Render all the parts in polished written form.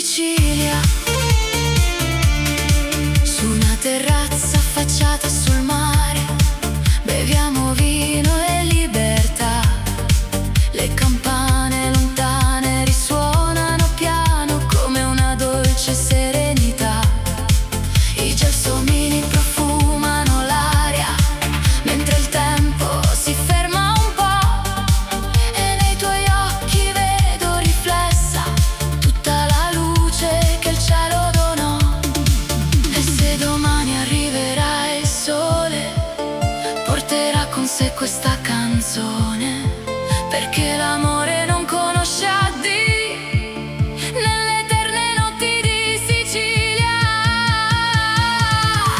Sicilia, su una terrazza affacciata sul mare, beviamo vino e libertà. Le campane lontane risuonano piano come una dolce serenità. I gelsomini profumano l'aria, mentre il tempo si ferma un po', e nei tuoi occhi vedo riflessa tutta la luce che il cielo donò. E se domani arriverà il sole, porterà con sé questa canzone, perché l'amore non conosce addii nelle eterne notti di Sicilia.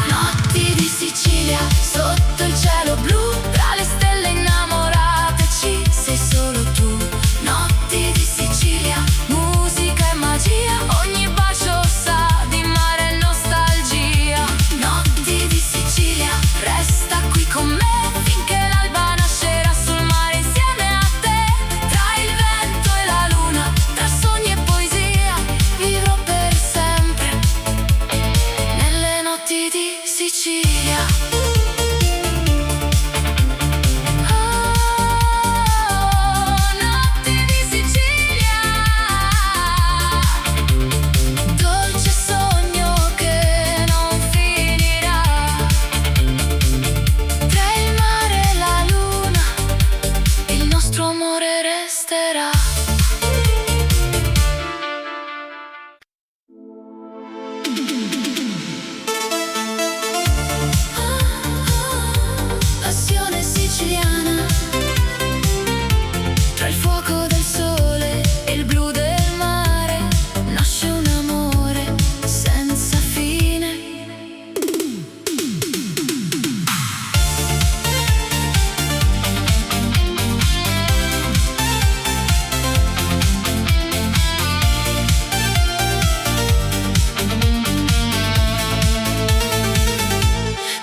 Notti di Sicilia, sotto il cielo blu, tra le stelle innamorate ci sei solo tu. Notti di Sicilia, musica e magia, ogni bacio sa di mare e nostalgia. Notti di Sicilia, resta qui con me finché l'alba nascerà sul mare insieme a te. Tra il vento e la luna, tra sogni e poesia, vivrò per sempre nelle notti di Sicilia. Notti di Sicilia, dolce sogno che non finirà. Tra il mare e la luna, il nostro amore resterà. Passione siciliana, tra il fuoco del sole e il blu del mare, nasce un amore senza fine.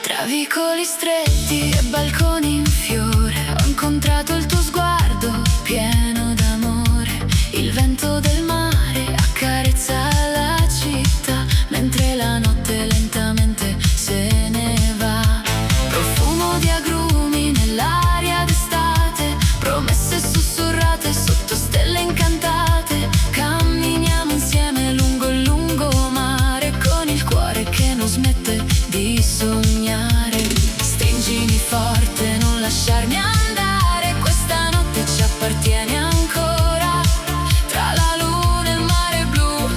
Tra vicoli stretti e balconi in fiore, ho incontrato il tuo sguardo pieno d'amore. Il vento del mare accarezza la città, mentre la notte lentamente se ne va. Profumo di agrumi nell'aria d'estate, promesse sussurrate sotto stelle incantate. Camminiamo insieme lungo il lungomare, con il cuore che non smette di sognare. Stringimi forte, non lasciarmi andare, questa notte ci appartiene ancora. Tra la luna e il mare blu,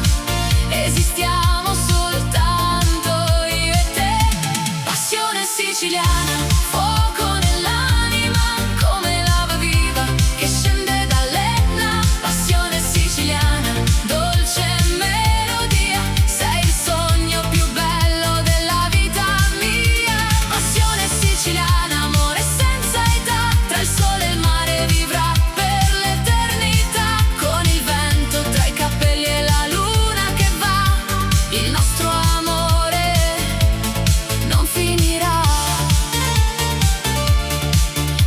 esistiamo soltanto io e te. Passione siciliana, fuoco nell'anima, come lava viva che scende dall'Etna. Passione siciliana, dolce melodia, sei il sogno più bello della vita mia. Passione siciliana, amore senza età, tra il sole e il mare vivrà per l'eternità. Con il vento tra i capelli e la luna che va, il nostro amore non finirà.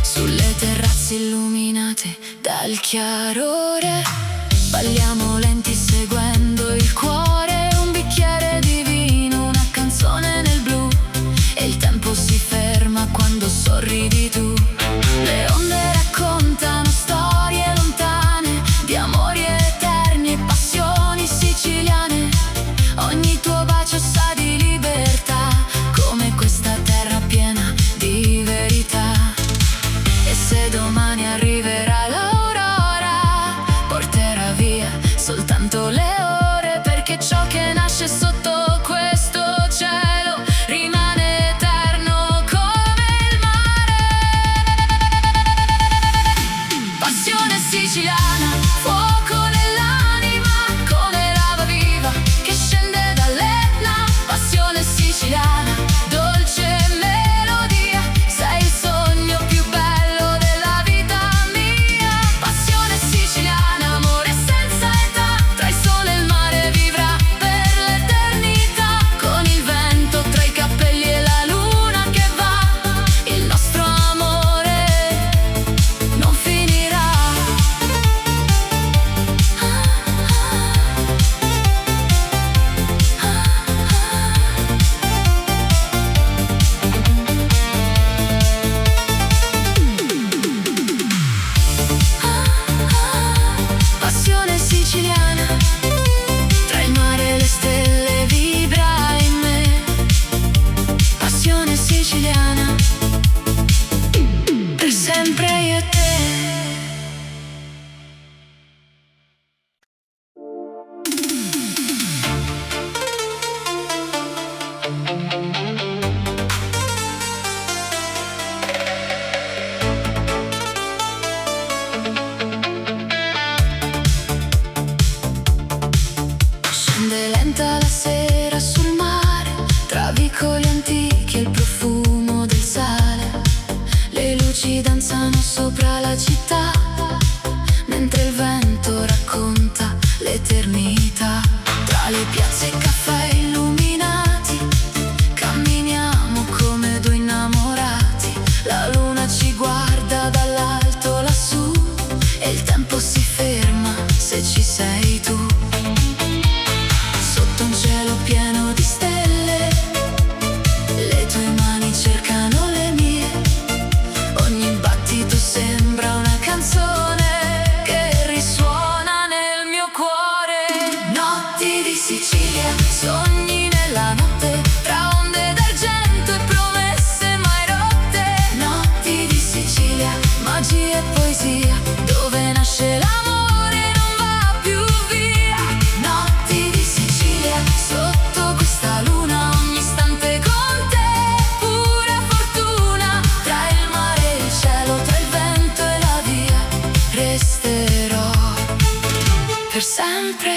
Sulle terrazze illuminate dal chiarore, balliamo lenti seguendo il cuore. Un bicchiere di vino, una canzone nel blu, e il tempo si ferma quando sorridi tu. Le onde raccontano storie lontane di amori eterni e passioni siciliane. Ogni tuo bacio sa di libertà, come questa terra piena di verità. E se domani arriverà l'aurora, porterà via soltanto le ore, perché ciò che nasce sotto questo cielo rimane eterno come il mare. Passione siciliana, fuoco nell'anima, come lava viva che scende dall'Etna. Passione siciliana, dolce melodia, sei il sogno più bello della vita mia. Passione siciliana, amore senza età, tra il sole e il mare vivrà per l'eternità. Con il vento tra i capelli e la luna che va, il nostro amore non finirà. mentre il vento racconta l'eternità. Tra le piazze e caffè illuminati camminiamo come due innamorati. La luna ci guarda dall'alto lassù e il tempo si ferma se ci sei tu. Sotto un cielo pieno di stelle, le tue mani cercano le mie. Ogni battito sembra una canzone che risuona nel mio cuore. Notti di Sicilia, sogni nella notte, tra onde d'argento e promesse mai rotte. Notti di Sicilia, magia e poesia, dove nasce l'amore non va più via. Notti di Sicilia, sotto questa luna, ogni istante con te, pura fortuna. Tra il mare e il cielo, tra il vento e la via, resterò per sempre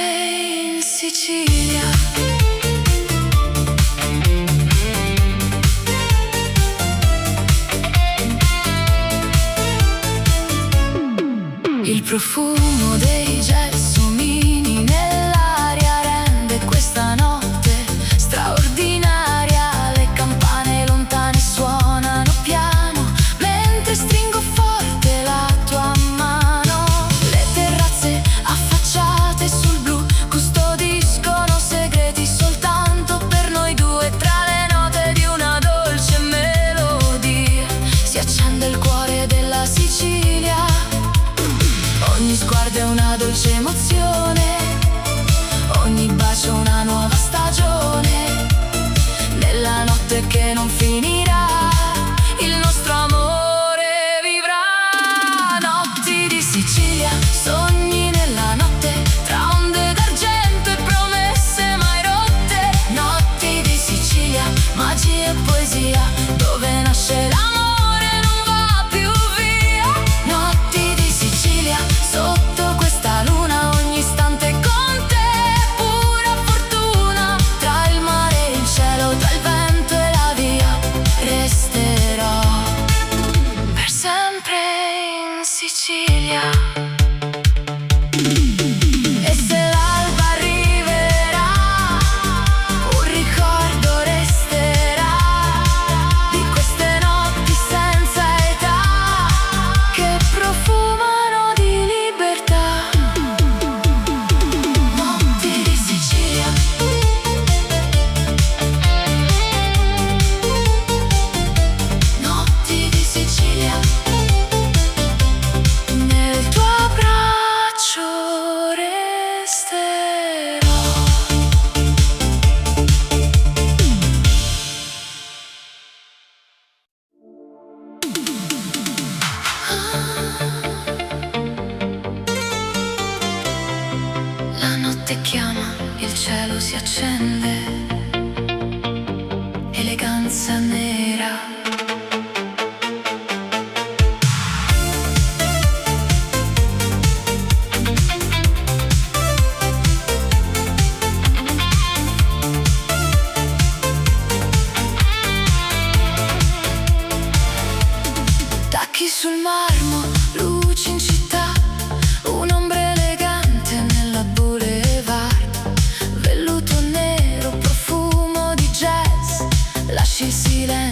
in Sicilia. Il profumo dei gelsomini nell'aria rende questa notte straordinaria. Le campane lontane suonano piano mentre stringo forte la tua mano. Le terrazze affacciate sul blu custodiscono segreti soltanto per noi due. Tra le note di una dolce melodia si accende il cuore della Sicilia. Ogni sguardo è una dolce emozione, ogni bacio una nuova stagione. Nella notte che non finirà, il nostro amore vivrà. Notti di Sicilia, sogni nella notte, tra onde d'argento e promesse mai rotte. Notti di Sicilia, magia e poesia, dove nasce l'amore non va più via. Notti di Sicilia, sotto questa luna, ogni istante con te, pura fortuna. Tra il mare e il cielo, tra il vento e la via, resterò per sempre in Sicilia. E se l'alba arriverà, un ricordo resterà di queste notti senza età che profumano di libertà. Notti di Sicilia, notti di Sicilia, nel tuo abbraccio resterò. La notte chiama, il cielo si accende, eleganza nera. Tacchi sul marmo, luci in città, un'ombra elegante nella boulevard. Velluto nero, profumo di jazz, lasci il silenzio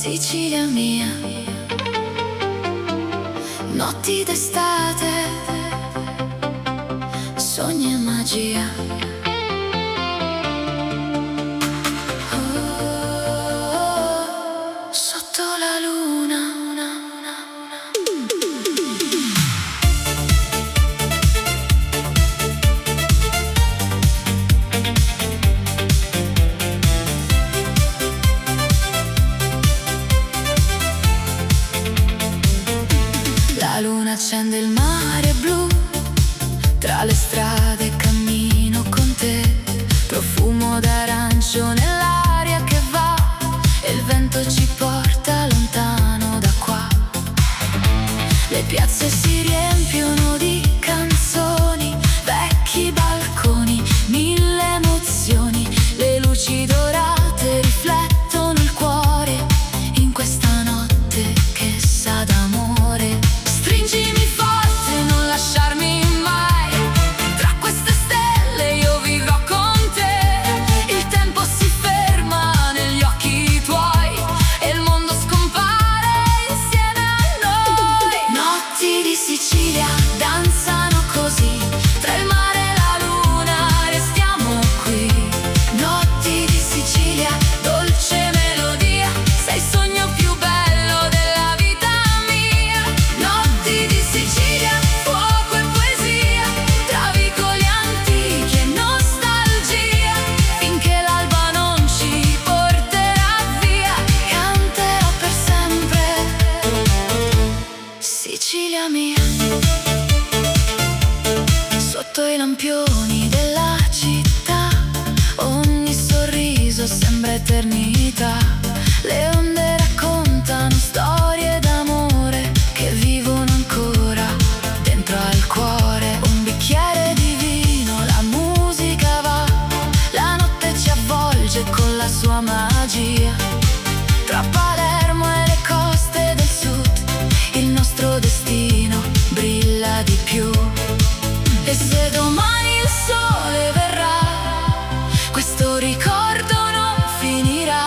Sicilia mia, notti d'estate, sogni e magia. Oh, sotto la luna. La luna accende il mare blu, tra le strade cammino con te, profumo d'arancio nell'aria che va, e il vento ci porta lontano da qua. Le piazze si riempiono di canzoni, vecchi balconi, mille emozioni, le luci dorate riflettono il cuore in questa notte che sa d'amore. Stringimi forte, non lasciarmi mai, tra queste stelle io vivrò con te. Il tempo si ferma negli occhi tuoi e il mondo scompare insieme a noi. Notti di Sicilia danzano così, tra il mare e la luna restiamo qui. Notti di Sicilia, dolce melodia, sei il sogno più bello della vita mia. Notti di Sicilia, fuoco e poesia, tra vicoli antichi e nostalgia, finché l'alba non ci porterà via, canterò per sempre. Sicilia mia, sotto i lampioni della città, ogni sorriso sembra eternità. Le onde raccontano storie d'amore che vivono ancora dentro al cuore. Un bicchiere di vino, la musica va, la notte ci avvolge con la sua magia. Tra Palermo e le coste del sud, il nostro destino brilla di più. E se domani il sole verrà, questo ricordo non finirà.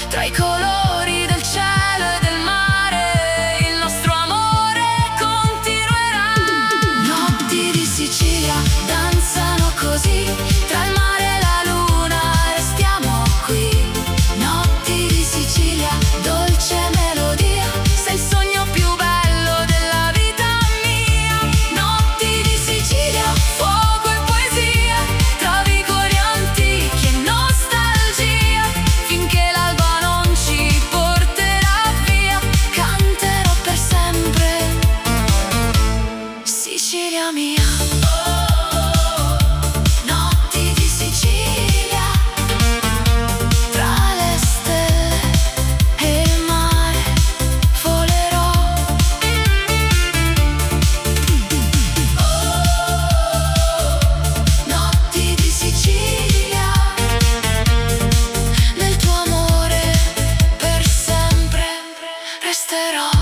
Tra i colori del cielo e del mare, il nostro amore continuerà. Notti di Sicilia danzano così, tra il mare e la luna restiamo qui. Notti di Sicilia, dolce melodia, sei il sogno più bello della vita mia. Notti di Sicilia, fuoco e poesia, tra vicoli antichi e nostalgia, finché l'alba non ci porterà via, canterò per sempre. Sicilia mia. Notti di Sicilia, tra le stelle e il mare volerò. Notti di Sicilia, nel tuo amore per sempre resterò.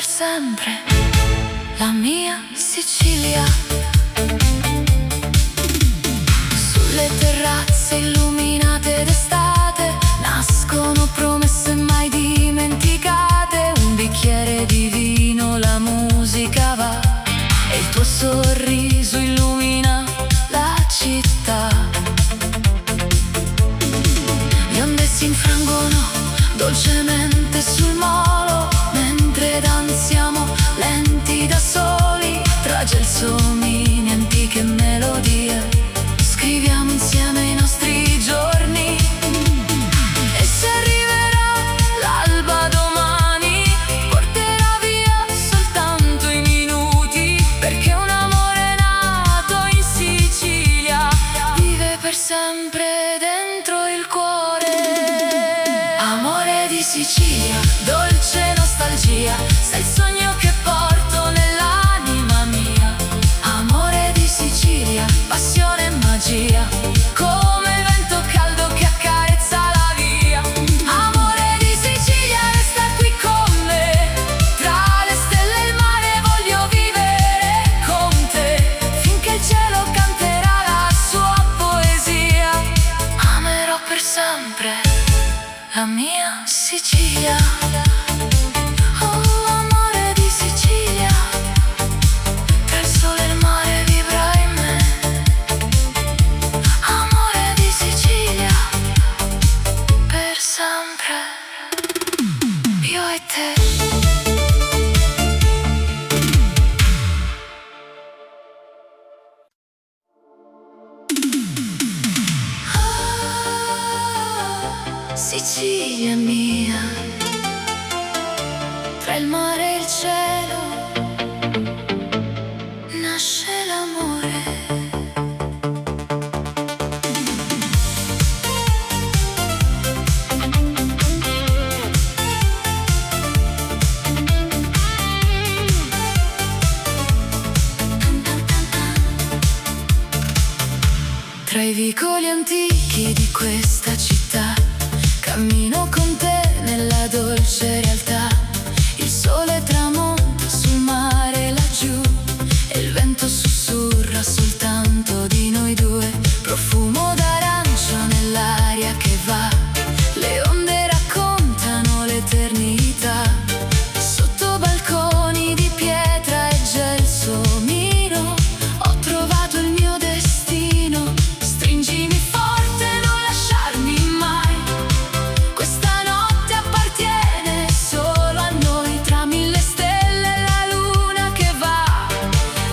per sempre la mia Sicilia. Sulle terrazze illuminate d'estate nascono promesse mai dimenticate. Un bicchiere di vino, la musica va e il tuo sorriso illumina la città. Le onde si infrangono dolcemente sul molo mentre danziamo lenti da soli tra gelsomini, antiche melodie. Scriviamo insieme i nostri giorni e se arriverà l'alba domani porterà via soltanto i minuti, perché un amore nato in Sicilia vive per sempre dentro il cuore. Amore di Sicilia, dolce nostalgia, sei il sogno che porto nell'anima mia. Amore di Sicilia, passione e magia, come il vento caldo che accarezza la via. Amore di Sicilia, resta qui con me, tra le stelle e il mare voglio vivere con te, finché il cielo canterà la sua poesia. Amerò per sempre la mia Sicilia. Oh, amore di Sicilia, tra il sole e il mare vibra in me. Amore di Sicilia, per sempre, io e te. Sicilia mia, tra il mare e il cielo nasce l'amore. Tra i vicoli antichi di questa città cammino con te nella dolce realtà. Il sole tramonta sul mare laggiù e il vento sussurra soltanto di noi due. Profumo d'arancia nell'aria che va, le onde raccontano l'eternità. Sotto balconi di pietra e gelsomino ho trovato il mio destino. Stringimi forte, non lasciarmi mai, questa notte appartiene solo a noi. Tra mille stelle e la luna che va,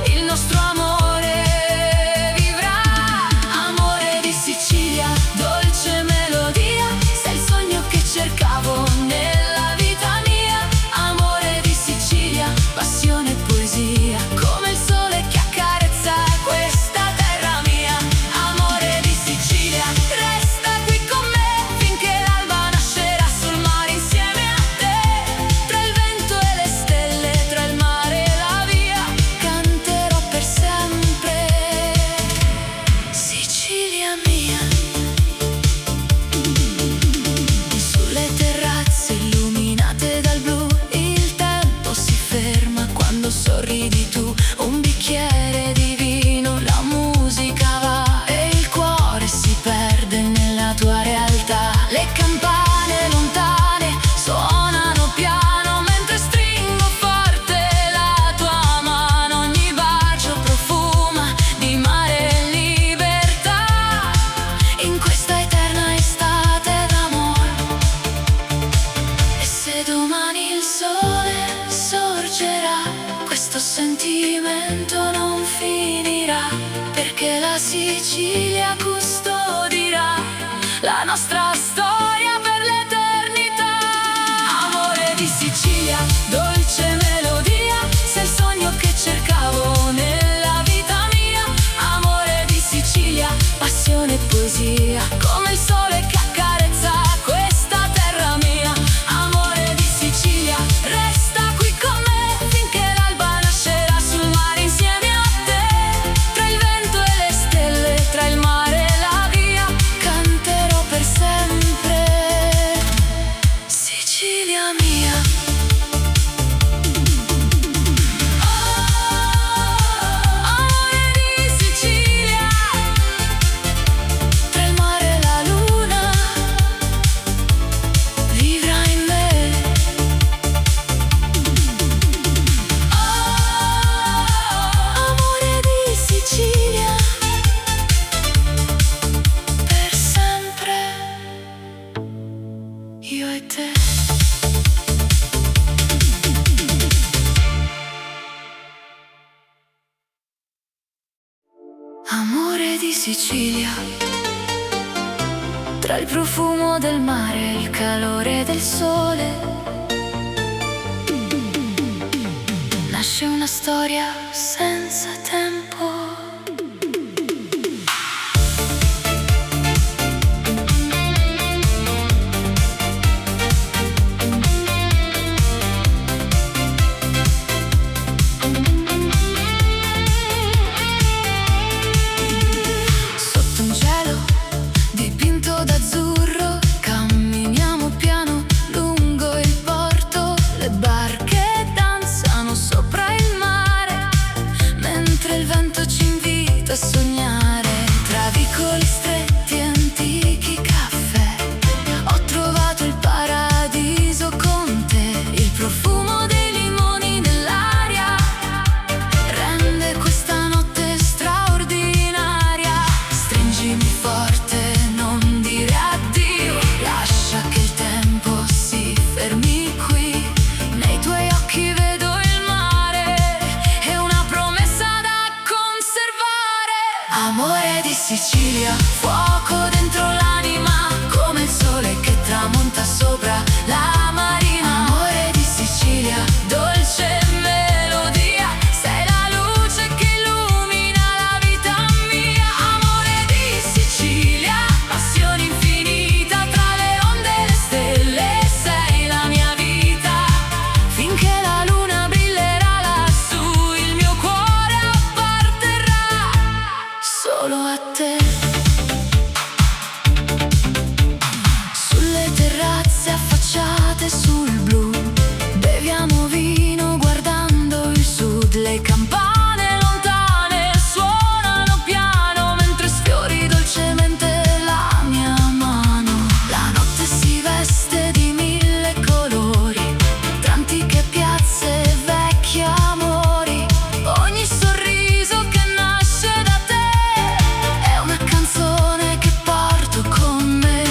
il nostro amore vivrà. Amore di Sicilia, dolce melodia, sei il sogno che cercavo nella vita mia. Amore di Sicilia, passione e poesia, come il sole che accarezza questa terra mia. Amore di Sicilia, resta qui con me finché l'alba nascerà sul mare insieme a te. Tra il vento e le stelle, tra il mare e la via, canterò per sempre. Sicilia mia. Sulle terrazze illuminate dal blu, il tempo si ferma quando sorridi tu. Un bicchiere di vino, la musica va e il cuore si perde nella tua realtà. Le campane lontane suonano piano mentre stringo forte la tua mano. Ogni bacio profuma di mare e libertà in questa eterna estate d'amore. E se domani il sole sorgerà, questo sentimento non finirà, perché la Sicilia custodirà la nostra storia per l'eternità. Amore di Sicilia, dolce melodia, sei il sogno che cercavo nella vita mia. Amore di Sicilia, passione e poesia, come il sole che accarezza questa terra mia. Amore di Sicilia, resta qui con me finché l'alba nascerà sul mare insieme a te. Tra il vento e le stelle, tra il mare e la via, canterò per sempre. di Sicilia. Tra il profumo del mare e il calore del sole nasce una storia senza tempo. Sognare tra vicoli stretti e antichi caffè. Ho trovato il paradiso con te. Il profumo dei limoni nell'aria rende questa notte straordinaria. Stringimi forte, non dire addio. Lascia che il tempo si fermi qui. Nei tuoi occhi vedo il mare e una promessa da conservare. Amore di Sicilia, fuoco dentro l'anima, come il sole che tramonta sopra la marina. Amore di Sicilia, dolce melodia, sei la luce che illumina la vita mia. Amore di Sicilia, passione infinita, tra le onde e le stelle, sei la mia vita. Finché la luna brillerà lassù, il mio cuore apparterrà solo a te. Sulle terrazze affacciate sul blu beviamo vino guardando il sud. Le campane lontane suonano piano mentre sfiori dolcemente la mia mano. La notte si veste di mille colori, tra antiche piazze e vecchi amori. Ogni sorriso che nasce da te è una canzone che porto con me.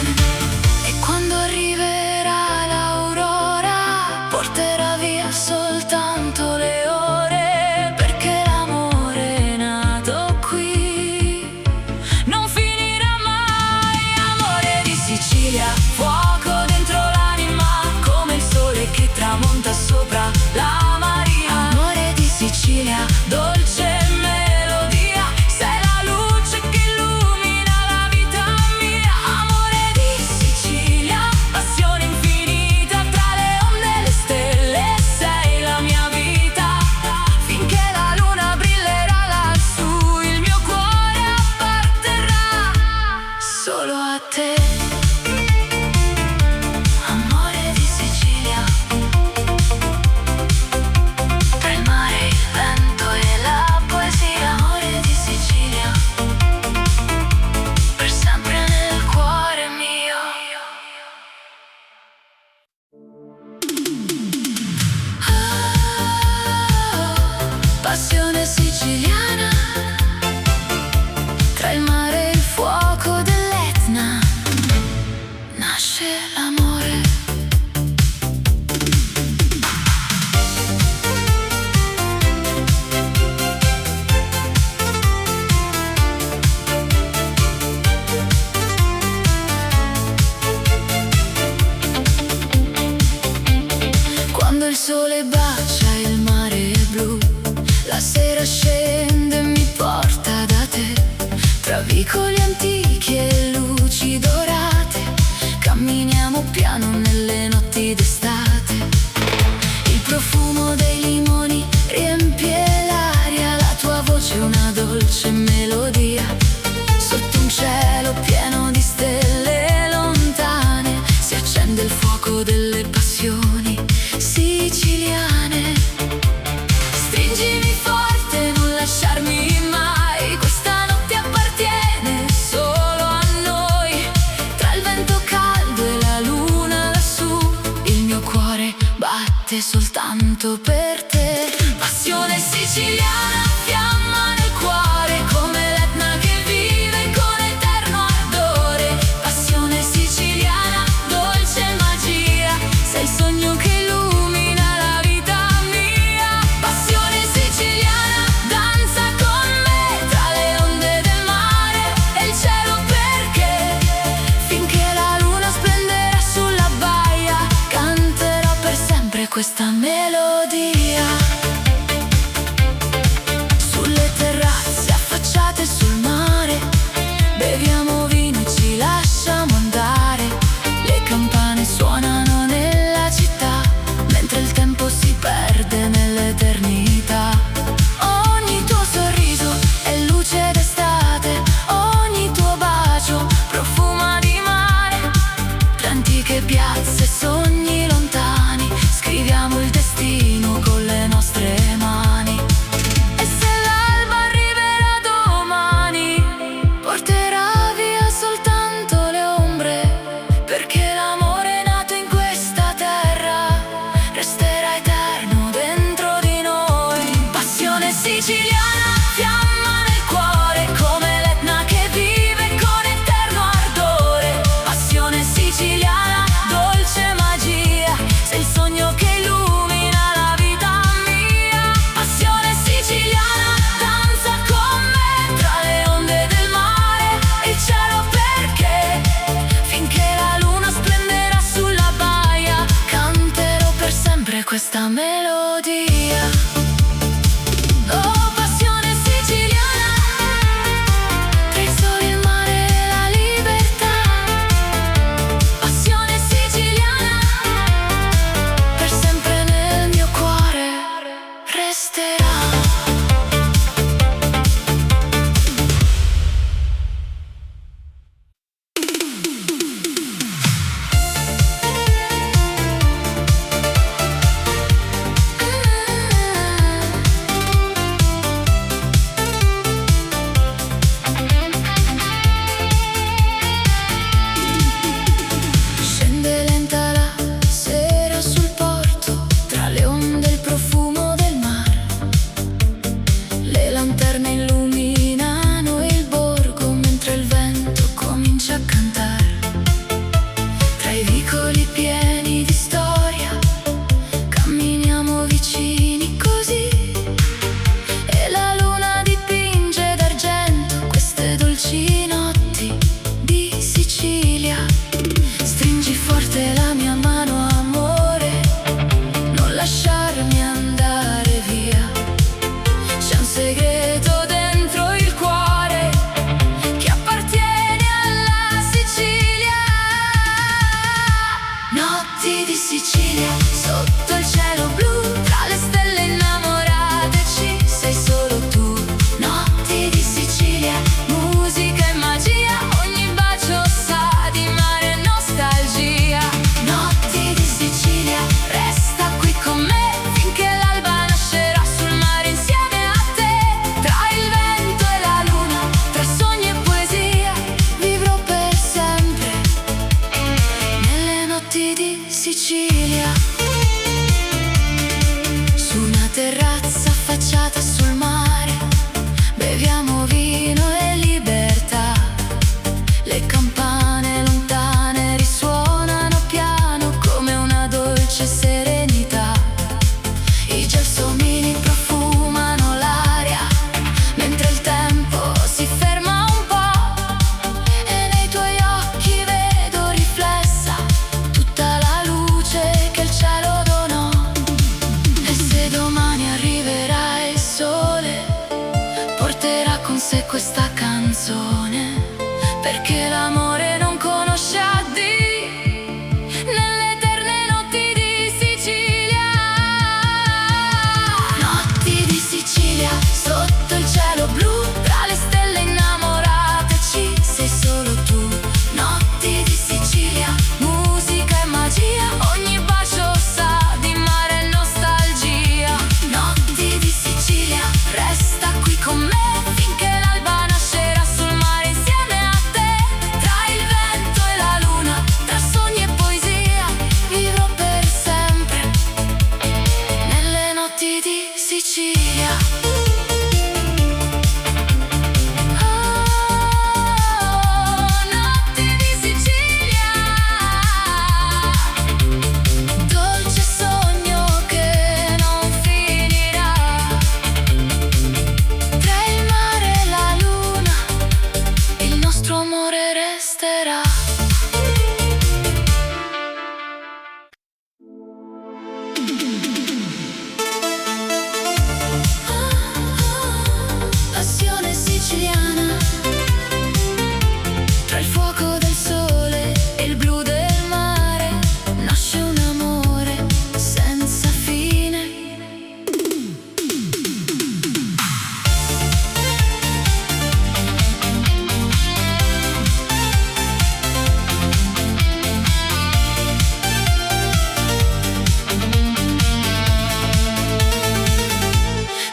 E quando arriverà l'aurora porterà via soltanto le ore, perché l'amore è nato qui, non finirà mai. Amore di Sicilia, fuoco dentro l'anima, come il sole che tramonta sopra la marina. Amore di Sicilia, dolce melodia, sei la luce che illumina la vita mia. Amore di Sicilia, passione infinita, tra le onde e le stelle, sei la mia vita. Finché la luna brillerà lassù, il mio cuore apparterrà solo a te. Amore di Sicilia, tra il mare, il vento e la poesia. Amore di Sicilia, per sempre nel cuore mio. Passione siciliana, tra il mare e il fuoco dell'Etna nasce l'amore. Quando il sole bacia e il mare è blu, la sera scende e mi porta da te. Tra vicoli antichi e luci dorate camminiamo piano nelle notti d'estate. Il profumo dei limoni riempie l'aria, la tua voce è una dolce melodia. Sotto un cielo pieno di stelle lontane si accende il fuoco delle passioni siciliane. Stringimi forte, non lasciarmi mai, questa notte appartiene solo a noi. Tra il vento caldo e la luna lassù, il mio cuore batte soltanto per te. Passione siciliana, fiamma nel cuore, come l'Etna che vive con eterno ardore. Passione siciliana, dolce magia, sei il sogno che illumina la vita mia. Passione siciliana, danza con me tra le onde del mare. canzone, perché l'amore non conosce addii nelle eterne notti di Sicilia. Notti di Sicilia, sotto il cielo blu, tra le stelle innamorate ci sei solo tu. Notti di Sicilia, musica e magia, ogni bacio sa di mare e nostalgia. Notti di Sicilia, resta qui con me finché l'alba nascerà sul mare insieme a te. Tra il vento e la luna, tra sogni e poesia, vivrò per sempre nelle notti di Sicilia. Passione siciliana, tra il fuoco del sole e il blu del mare nasce un amore senza fine.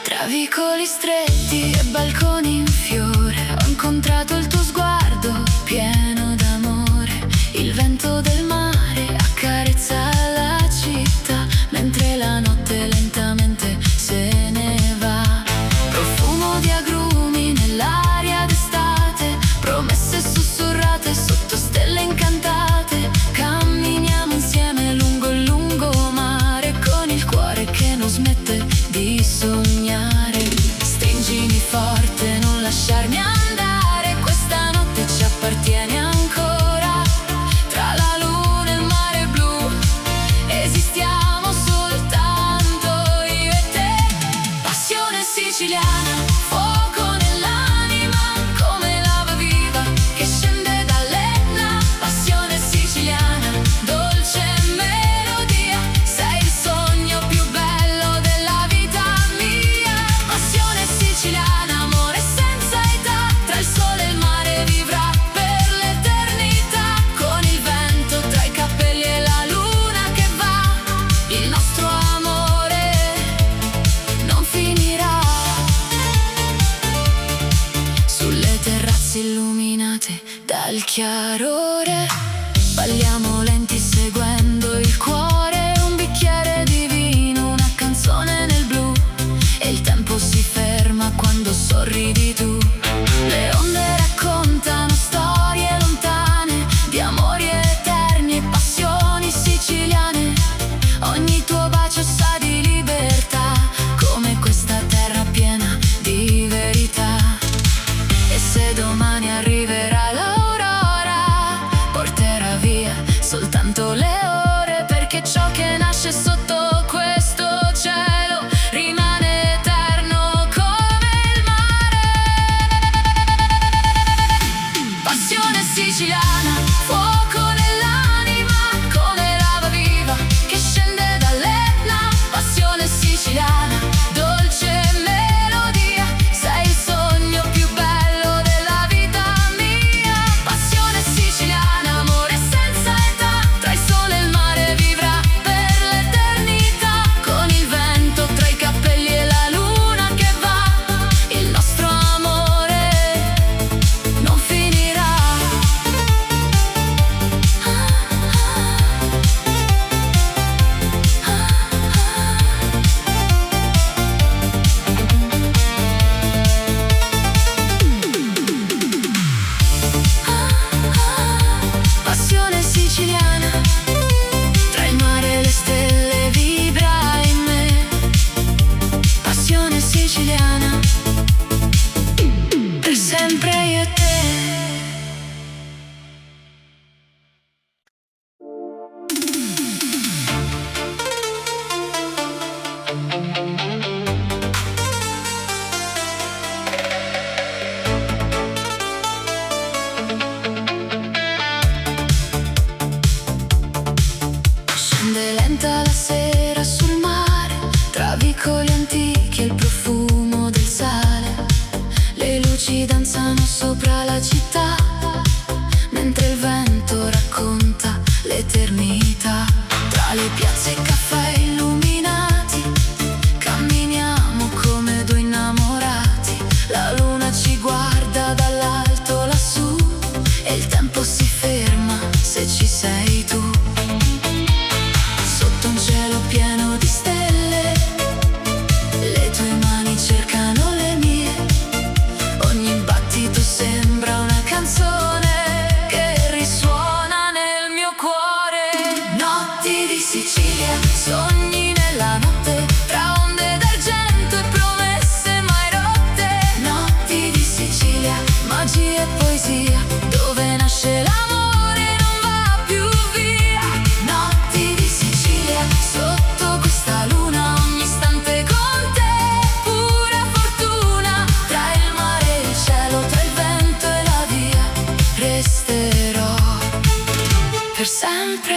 Tra vicoli stretti e balconi in fiore ho incontrato il tuo sguardo pieno d'amore. Il vento del mare accarezza la città mentre la notte lentamente se ne va. Profumo di agrumi nell'aria d'estate, promesse sussurrate sotto stelle incantate. Camminiamo insieme lungo il lungomare con il cuore che non smette di sognare. Stringimi forte, non lasciarmi andare, questa notte ci appartiene ancora. Tra la luna e il mare blu esistiamo soltanto io e te. Passione siciliana, fuoco nell'anima come lava viva che scende dall'Etna. Passione siciliana, dolce melodia, sei il sogno più bello della vita mia. Passione siciliana, amore senza età, tra il sole e il mare vivrà per l'eternità. Con il vento tra i capelli e la luna che va, il nostro amore non finirà. Sulle terrazze illuminate dal chiarore balliamo lenti seguendo il cuore. Un bicchiere di vino, una canzone nel blu, e il tempo si ferma quando sorridi tu. Le onde raccontano storie lontane di amori eterni e passioni siciliane. Ogni tuo bacio sa di libertà, come questa terra piena di verità. E se domani arriverà l'aurora, porterà via soltanto le ore, perché ciò che nasce sotto questo cielo rimane eterno come il mare. Passione siciliana, fuoco nell'anima come lava viva che scende dall'Etna. Passione siciliana, dolce melodia, sei il sogno più bello della vita mia. Passione siciliana, amore senza età, tra il sole e il mare vivrà per l'eternità. Con il vento tra i capelli e la luna che va, il nostro amore non finirà. vicoli antichi e il profumo del sale. Le luci danzano sopra la città, mentre il vento racconta l'eternità. Tra le piazze e caffè illuminati camminiamo come due innamorati. La luna ci guarda dall'alto lassù e il tempo si ferma se ci sei tu. Sotto un cielo pieno di stelle, le tue mani cercano le mie. Ogni battito sembra una canzone che risuona nel mio cuore. Notti di Sicilia, sogni nella notte, tra onde d'argento e promesse mai rotte. Notti di Sicilia, magia e poesia, dove nasce l'amore non va più via. Notti di Sicilia, sotto questa luna, ogni istante con te, pura fortuna. Tra il mare e il cielo, tra il vento e la via, resterò per sempre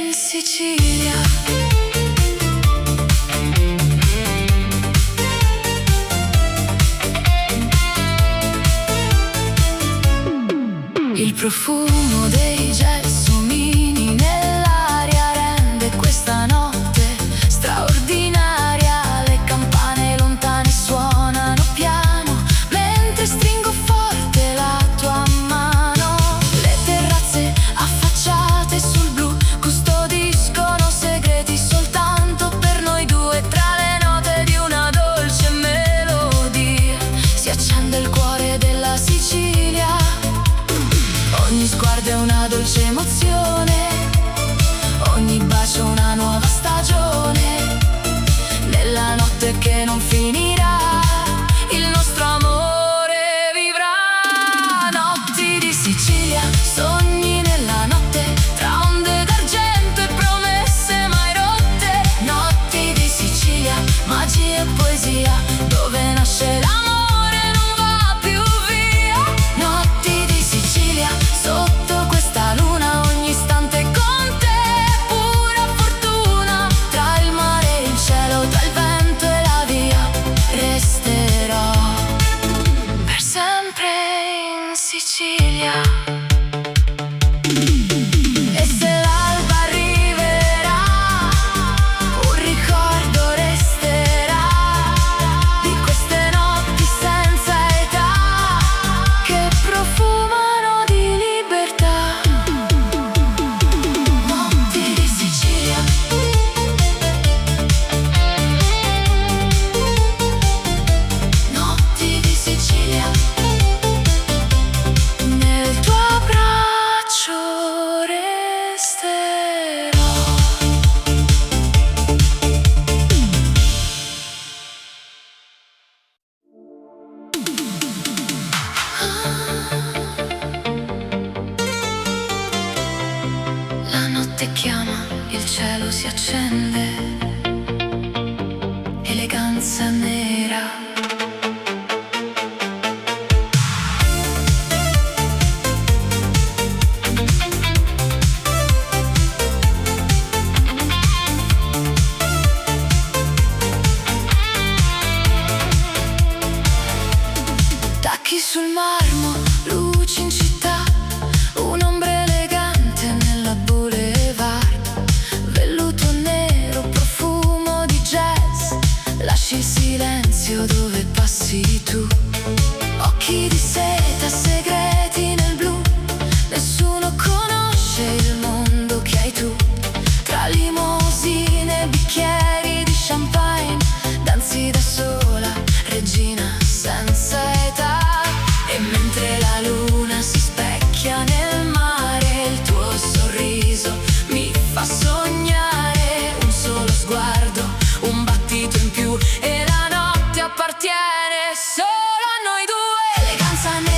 in Sicilia. Il profumo dei gelsomini nell'aria rende questa notte straordinaria. Le campane lontane suonano piano mentre stringo forte la tua mano. Le terrazze affacciate sul blu custodiscono segreti soltanto per noi due. Tra le note di una dolce melodia si accende il cuore della Sicilia. Ogni sguardo è una dolce emozione, ogni bacio una nuova stagione. Nella notte che non finirà, il nostro amore vivrà. Notti di Sicilia, sogni nella notte, tra onde d'argento e promesse mai rotte. Notti di Sicilia, magia e poesia, dove nasce l'amore non va più via. Notti di Sicilia, sotto questa luna, ogni istante con te, pura fortuna. Tra il mare e il cielo, tra il vento e la via, resterò per sempre in Sicilia. E se l'alba arriverà, un ricordo resterà di queste notti senza età che profumano di libertà. Notti di Sicilia, notti di Sicilia, nel tuo abbraccio resterò. La notte chiama, il cielo si accende, eleganza nera. Tacchi sul marmo, luci in città, un'ombra elegante nella boulevard. Velluto nero, profumo di jazz, lasci il silenzio dove passi tu. Occhi di seta, segreti nel blu, nessuno conosce il mondo che hai tu. Tra limousine e bicchieri di champagne, danzi da sola, regina senza età. E mentre la luna si specchia nel mare, il tuo sorriso mi fa sognare. Un solo sguardo, un battito in più e la notte appartiene solo a noi due. Eleganza nera.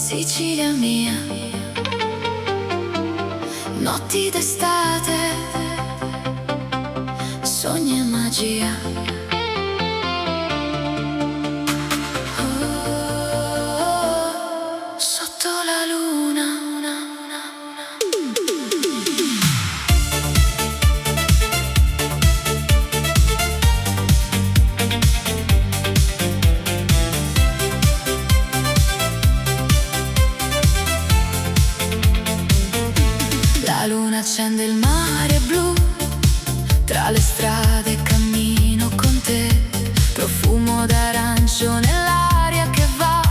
Sicilia mia, notti d'estate, sogni e magia. Oh, sotto la luna. La luna accende il mare blu, tra le strade cammino con te, profumo d'arancio nell'aria che va,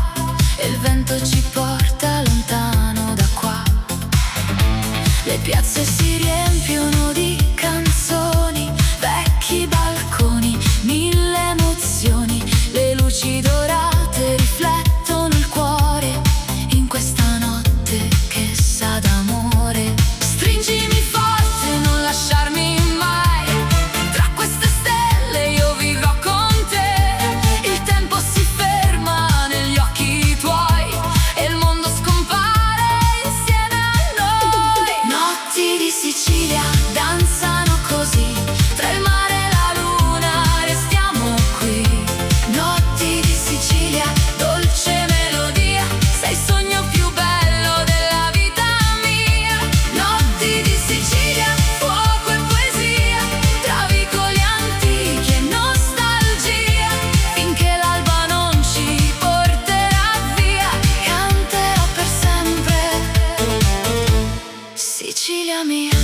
e il vento ci porta lontano da qua. Le piazze si riempiono di canzoni, vecchi balconi, mille emozioni, le luci dorate riflettono il cuore in questa notte che sa d'amore. Stringimi forte, non lasciarmi mai, tra queste stelle io vivrò con te. Il tempo si ferma negli occhi tuoi e il mondo scompare insieme a noi. Notti di Sicilia danzano così, tra il mare e la luna restiamo qui. Notti di Sicilia, dolce melodia, sei il sogno più bello della vita mia. Notti di Sicilia, fuoco e poesia, tra vicoli antichi e nostalgia, finché l'alba non ci porterà via, canterò per sempre. Sicilia mia,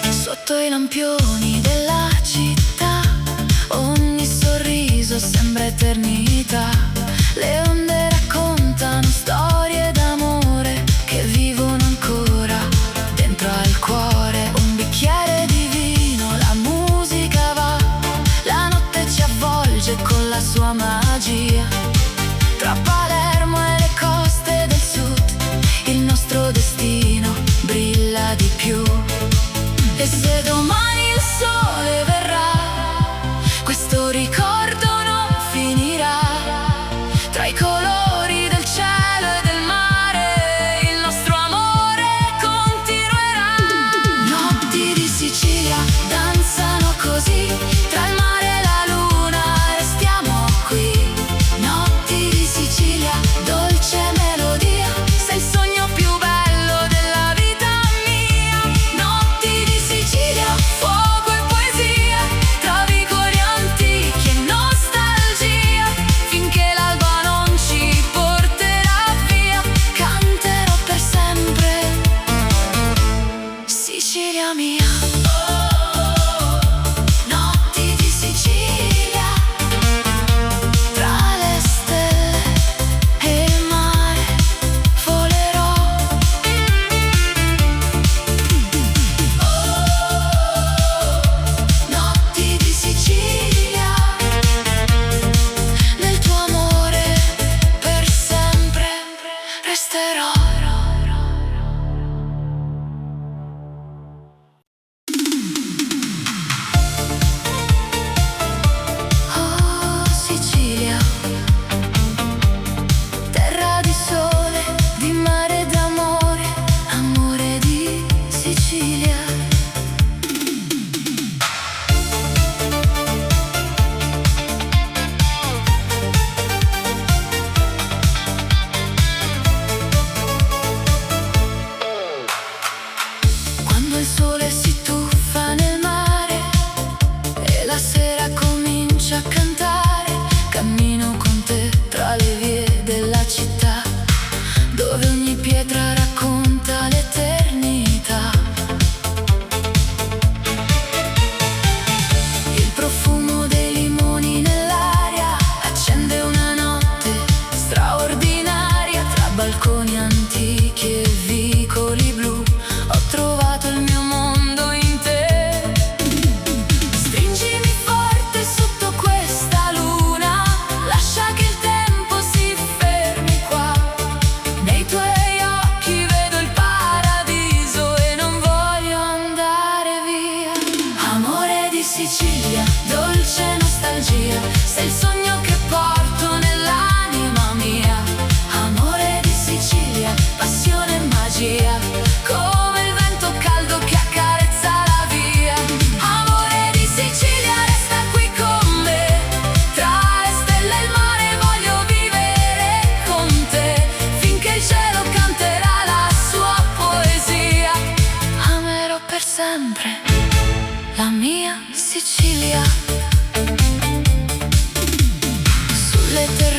sotto i lampioni della città, ogni sorriso sembra eternità. Le onde raccontano storie d'amore che vivono ancora dentro al cuore. Un bicchiere di vino, la musica va, la notte ci avvolge con la sua magia. Tra Palermo e le coste del sud, il nostro destino brilla di più. E se domani il sole verrà, questo ricordo non finirà. Tra i colori del cielo e del mare, il nostro amore continuerà. Notti di Sicilia danzano così, tra il mare e la luna restiamo qui. Notti di Sicilia, dolce melodia, sei il sogno più bello della vita mia. Notti di Sicilia, fuoco e poesia,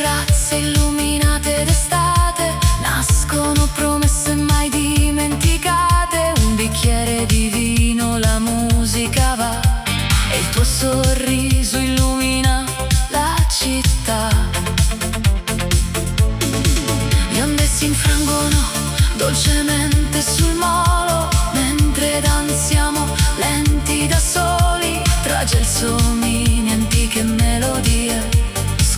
terrazze illuminate d'estate, nascono promesse mai dimenticate. Un bicchiere di vino, la musica va e il tuo sorriso illumina la città. Le onde si infrangono dolcemente sul molo, mentre danziamo lenti da soli tra gelsomini, antiche melodie.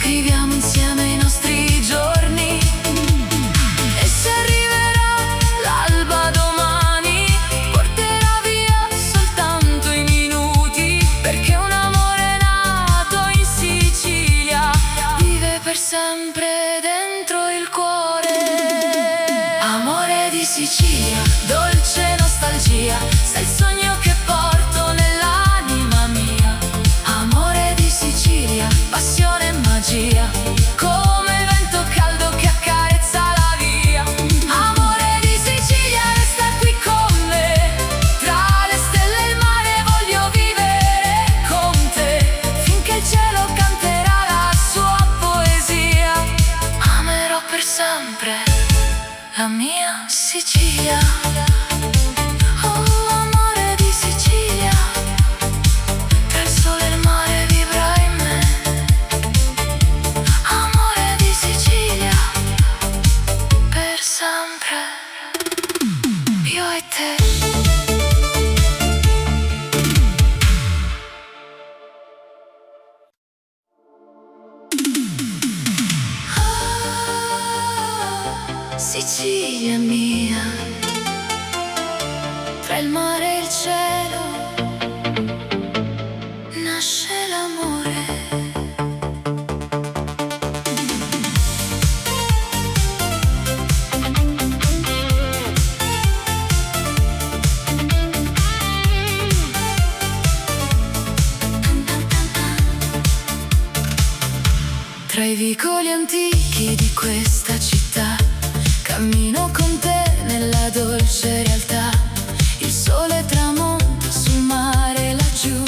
Scriviamo insieme i nostri giorni, e se arriverà l'alba domani porterà via soltanto i minuti, perché un amore nato in Sicilia vive per sempre dentro il cuore. Amore di Sicilia, dolce nostalgia, sei il sogno che porto nell'anima mia. Amore di Sicilia, passione e magia, come il vento caldo che accarezza la via. Amore di Sicilia, resta qui con me, tra le stelle e il mare voglio vivere con te, finché il cielo canterà la sua poesia. Amerò per sempre la mia Sicilia. Oh, amore di Sicilia, tra il sole e il mare vivrai in me. Amore di Sicilia, per sempre, io e te. Sicilia mia, tra il mare e il cielo nasce l'amore. Tra i vicoli antichi di questa città cammino con te nella dolce realtà. Il sole tramonta sul mare laggiù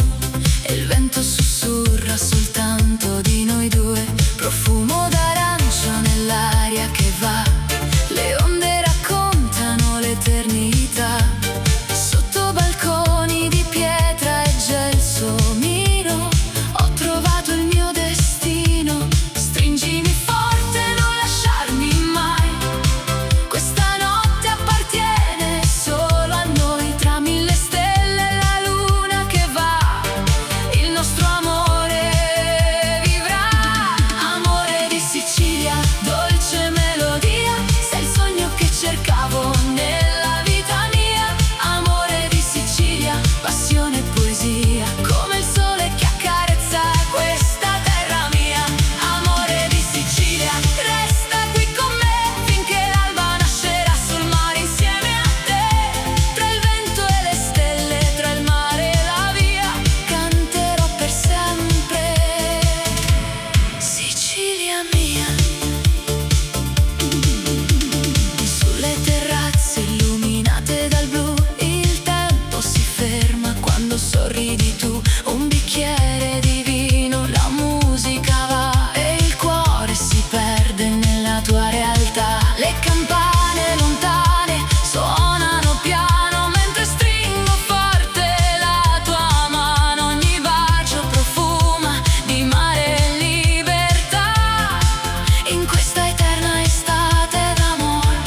e il vento sussurra soltanto di noi due. Profumo d'arancio nell'aria che va, le onde raccontano l'eternità. Sotto balconi di pietra e gelsomino ho trovato il mio destino. Stringimi forte, non lasciarmi mai, questa notte appartiene solo a noi. Tra mille stelle e la luna che va, il nostro amore vivrà. Amore di Sicilia, dolce melodia, sei il sogno che cercavo nella vita mia. Amore di Sicilia, passione e poesia, come il sole che accarezza questa terra mia. Amore di Sicilia, resta qui con me, finché l'alba nascerà sul mare insieme a te. Tra il vento e le stelle, tra il mare e la via, canterò per sempre. Sicilia mia. Sulle terrazze illuminate dal blu, il tempo si ferma quando sorridi tu. Un bicchiere di vino, la musica va e il cuore si perde nella tua realtà. Le campane lontane suonano piano mentre stringo forte la tua mano. Ogni bacio profuma di mare e libertà, in questa eterna estate d'amore.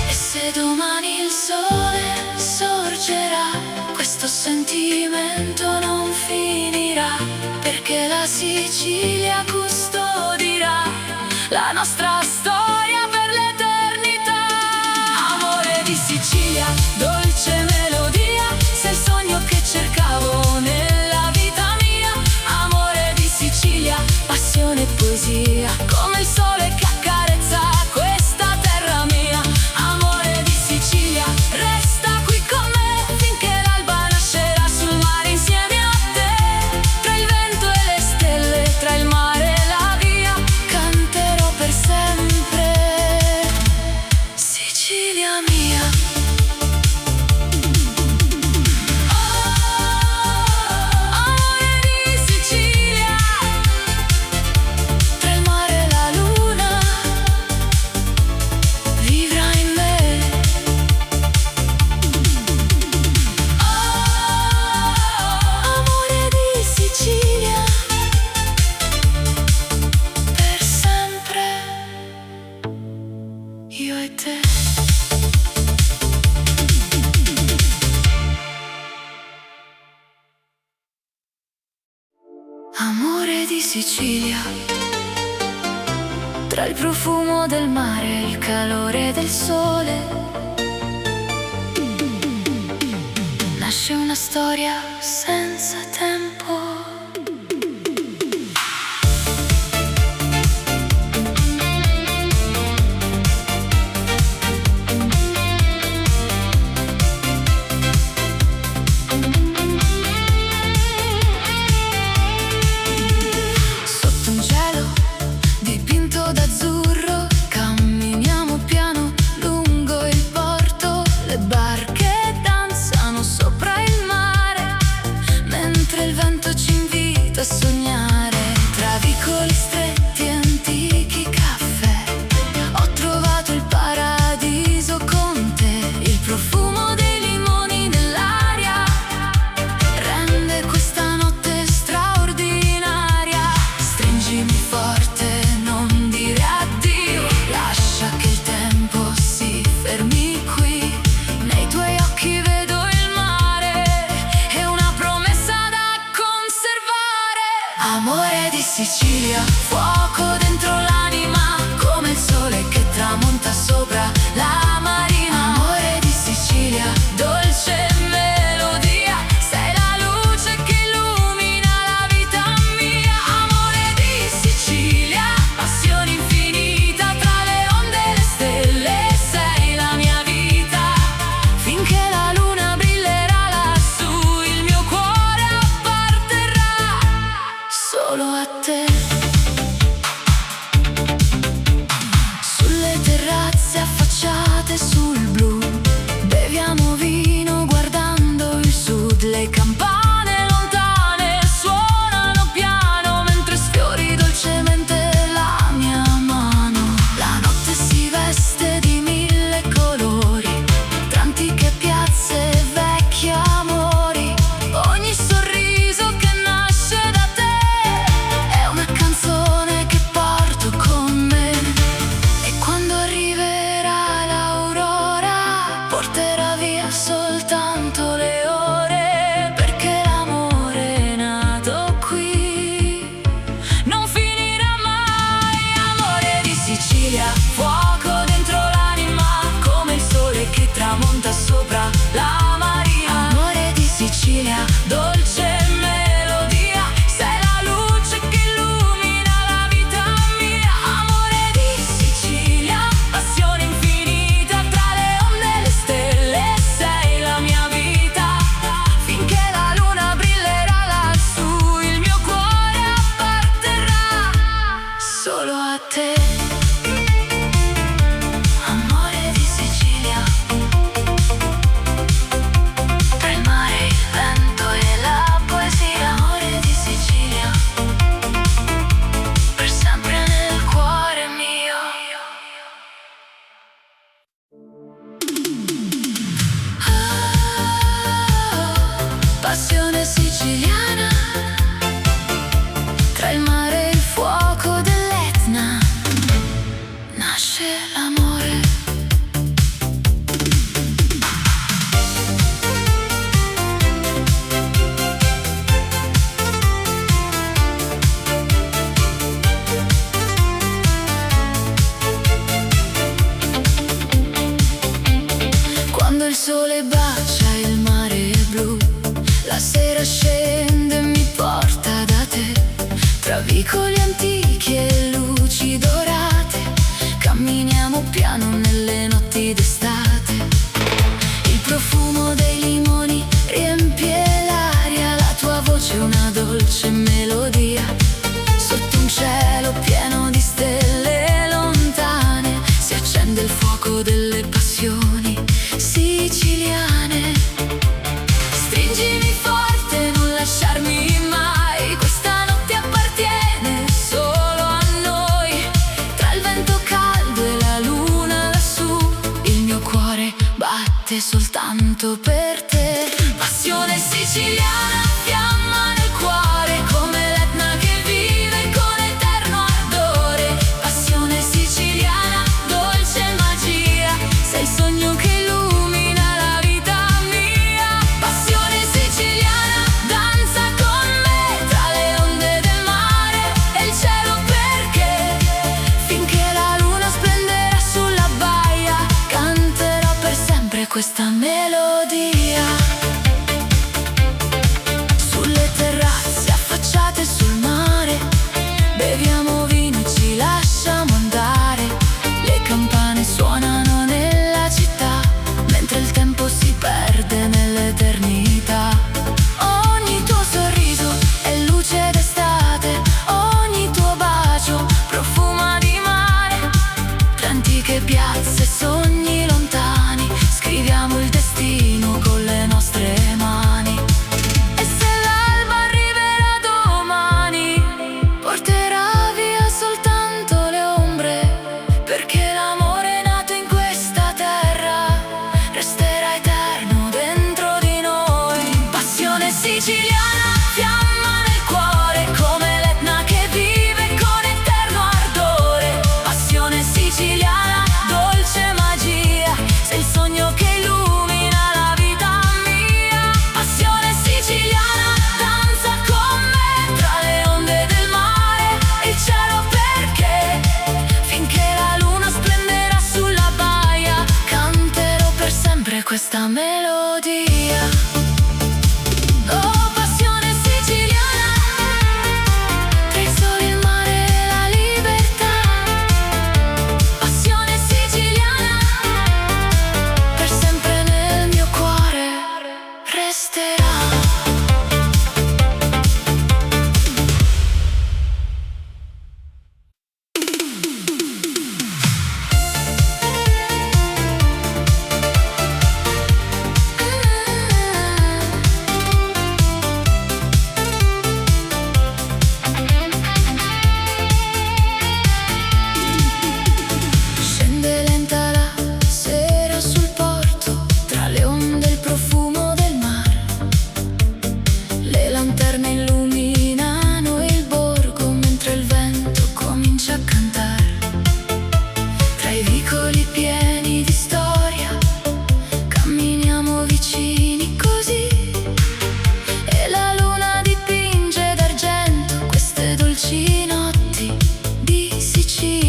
E se domani il sole sorgerà, questo sentimento non finirà, perché la Sicilia custodirà la nostra storia per l'eternità. Amore di Sicilia, dolce melodia, sei il sogno che cercavo nella vita mia. Amore di Sicilia, passione e poesia, come il sole che accarezza questa terra mia. Amore di Sicilia, resta qui con me, finché l'alba nascerà sul mare insieme a te. Tra il vento e le stelle, tra il mare e la via, canterò per sempre. Sicilia mia. Oh, amore di Sicilia, tra Sicilia, tra il profumo del mare e il calore del sole, nasce una storia senza tempo. A sognare tra vicoli stretti e antichi caffè. Ho trovato il paradiso con te. Il profumo dei limoni nell'aria rende questa notte straordinaria. Stringimi forte, non dire addio. Lascia che il tempo si fermi qui. Nei tuoi occhi vedo il mare e una promessa da conservare. Amore di Sicilia, fuoco dentro l'anima, come il sole che tramonta sopra la marina. Amore di Sicilia, dolce melodia, sei la luce che illumina la vita mia. Amore di Sicilia, passione infinita, tra le onde e le stelle, sei la mia vita. Finché la luna brillerà lassù, il mio cuore apparterrà solo a te. Sulle terrazze affacciate sul blu, beviamo vino guardando il sud. Le campane lontane suonano piano mentre sfiori dolcemente la mia mano. La notte si veste di mille colori, tra antiche piazze e vecchi amori. Ogni sorriso che nasce da te è una canzone che porto con me. E quando arriverà l'aurora porterà via soltanto le ore, perché l'amore è nato qui, non finirà mai. Amore di Sicilia, fuoco dentro l'anima, come il sole che tramonta sopra la marina. Amore di Sicilia, dolce melodia, sei la luce che illumina la vita mia. Amore di Sicilia, passione infinita, tra le onde e le stelle, sei la mia vita. Finché la luna brillerà lassù, il mio cuore apparterrà solo a te. Amore di Sicilia, tra il mare, il vento e la poesia. Amore di Sicilia, per sempre nel cuore mio. Passione siciliana, tra il mare e il fuoco dell'Etna, nasce l'amore. Quando il sole bacia il mare è blu, la sera scende e mi porta da te. Tra vicoli antichi e luci dorate, camminiamo piano nelle notti d'estate. Il profumo dei limoni riempie l'aria, la tua voce è una dolce melodia. Sotto un cielo pieno di stelle lontane si accende il fuoco delle passioni siciliane. Stringimi forte, non lasciarmi mai, questa notte appartiene solo a noi. Tra il vento caldo e la luna lassù, il mio cuore batte soltanto per te. Passione siciliana, fiamma nel cuore, come l'Etna che vive con eterno ardore. Passione siciliana, dolce magia, sei il sogno che illumina la vita mia. Passione siciliana, danza con me tra le onde del mare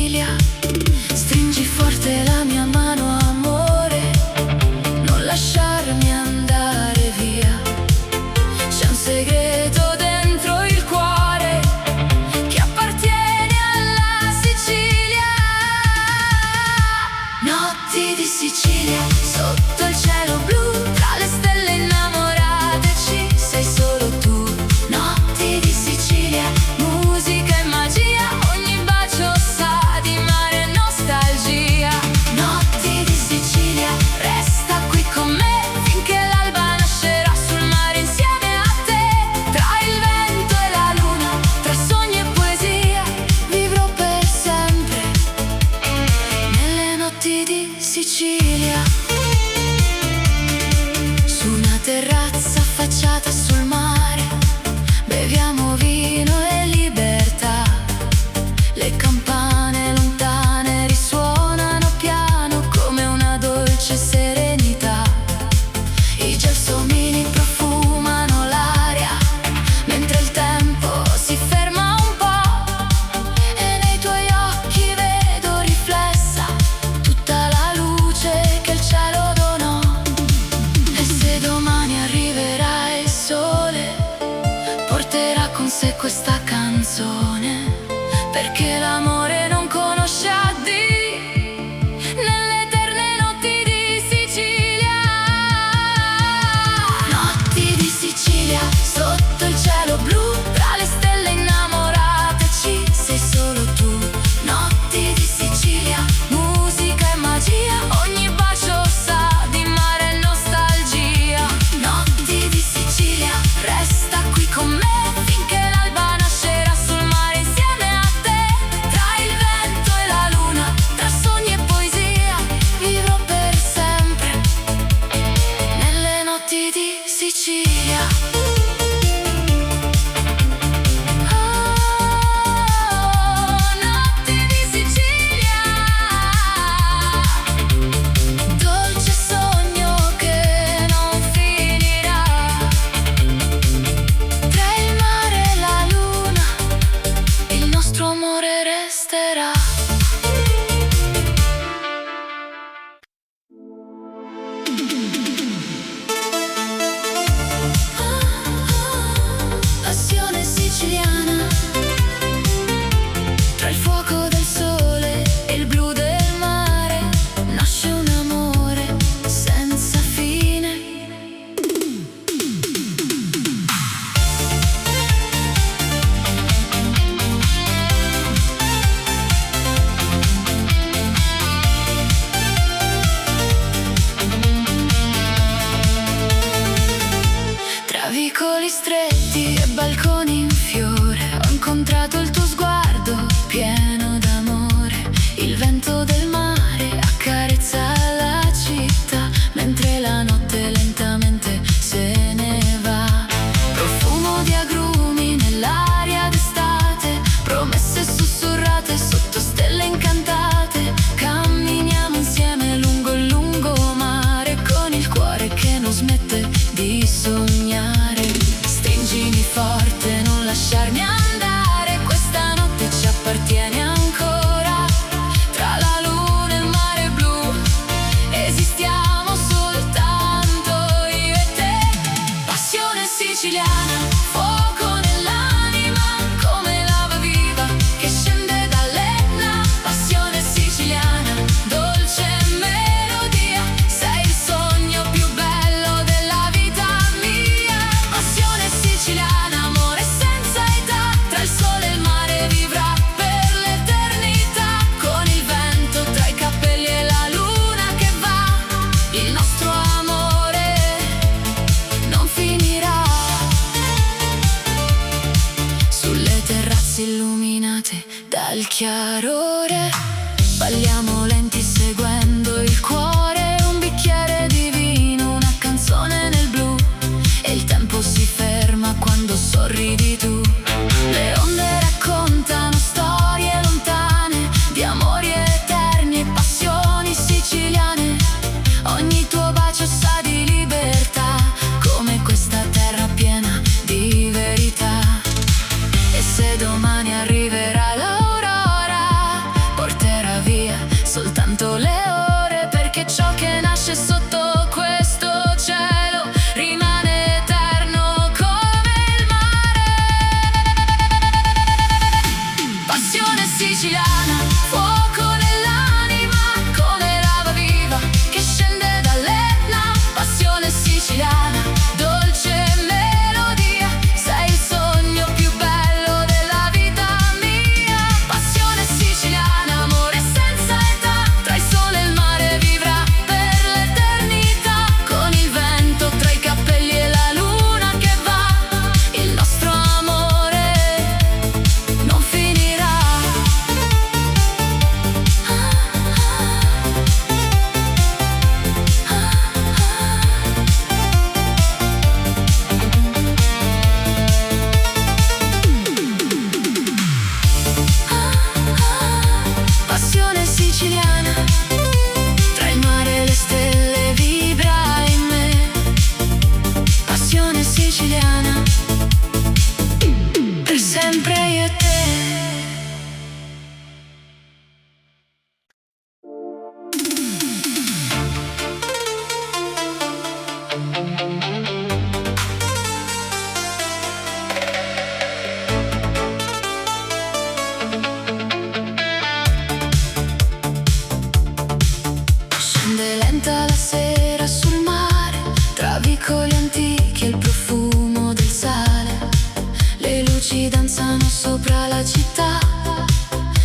Sicilia. Stringi forte la mia mano, amore, non lasciarmi andare via. C'è un segreto dentro il cuore che appartiene alla Sicilia. Notti di Sicilia, sotto il cielo blu, tra le stelle innamorate ci sei solo tu. Notti di Sicilia, musica e magia, ogni bacio sa di mare e nostalgia. Notti di Sicilia, resta qui con me finché l'alba nascerà sul mare insieme a te. Tra il vento e la luna, tra sogni e poesia, vivrò per sempre nelle notti di Sicilia. Su una terrazza affacciata sul mare, beviamo vino e libertà. Le campane lontane risuonano piano come una dolce serenità. I gelsomini profumano l'aria mentre il tempo si ferma un po'. E nei tuoi occhi vedo riflessa tutta la luce che il cielo donò. E se domani arriverà il sole, porterà con sé questa canzone, perché l'amore non conosce addio nelle eterne notti di Sicilia. Notti di Sicilia, sotto il cielo blu, tra le stelle innamorate ci sei solo tu. Notti di Sicilia, musica e magia, ogni bacio sa di mare e nostalgia. Notti di Sicilia, resta qui con me finché l'alba nascerà sul mare insieme a te. Tra il vento e la luna, tra sogni e poesia, vivrò per sempre nelle notti di Sicilia. Notti di Sicilia, dolce sogno che non finirà. Tra il mare e la luna, il nostro amore resterà. Passione siciliana, tra il fuoco del sole e il blu del mare, nasce un amore senza fine. Tra vicoli stretti e balconi in fiore, ho incontrato il tuo sguardo pieno d'amore. Il vento del mare accarezza la città mentre la notte lentamente se ne va. Profumo di agrumi nell'aria d'estate, promesse sussurrate sotto stelle incantate. Camminiamo insieme lungo il lungomare con il cuore che non smette di sognare. Stringimi forte, non lasciarmi andare, questa notte ci appartiene ancora. Tra la luna e il mare blu esistiamo soltanto io e te. Passione siciliana, fuoco nell'anima, come lava viva che scende dall'Etna. Passione siciliana, dolce melodia, sei il sogno più bello della vita mia. Passione siciliana, amore senza età, tra il sole e il mare vivrà per l'eternità. Con il vento tra i capelli e la luna che va, il nostro amore non finirà. Sulle terrazze illuminate dal chiarore, balliamo lenti seguendo il cuore. Un bicchiere di vino, una canzone nel blu, e il tempo si ferma quando sorridi tu. Le onde raccontano storie lontane di amori eterni e passioni siciliane. Ogni tuo bacio sa di libertà, come questa terra piena di verità. E se domani arriverà l'aurora, porterà conto le ore, perché ciò che nasce sotto questo cielo rimane eterno come il mare. Passione siciliana, fuoco nell'anima, come lava viva che scende dall'Etna. Passione siciliana, dolce melodia, sei il sogno più bello della vita mia. Passione siciliana, amore senza età, tra il sole e il mare vivrà per l'eternità. Con il vento tra i capelli e la luna che va, il nostro amore non finirà. Passione siciliana, tra il mare e le stelle vibra in me. Passione siciliana, per sempre io e te. Scende lenta la sera sul mare, tra vicoli antichi e il profumo del sale. Le luci danzano sopra la città,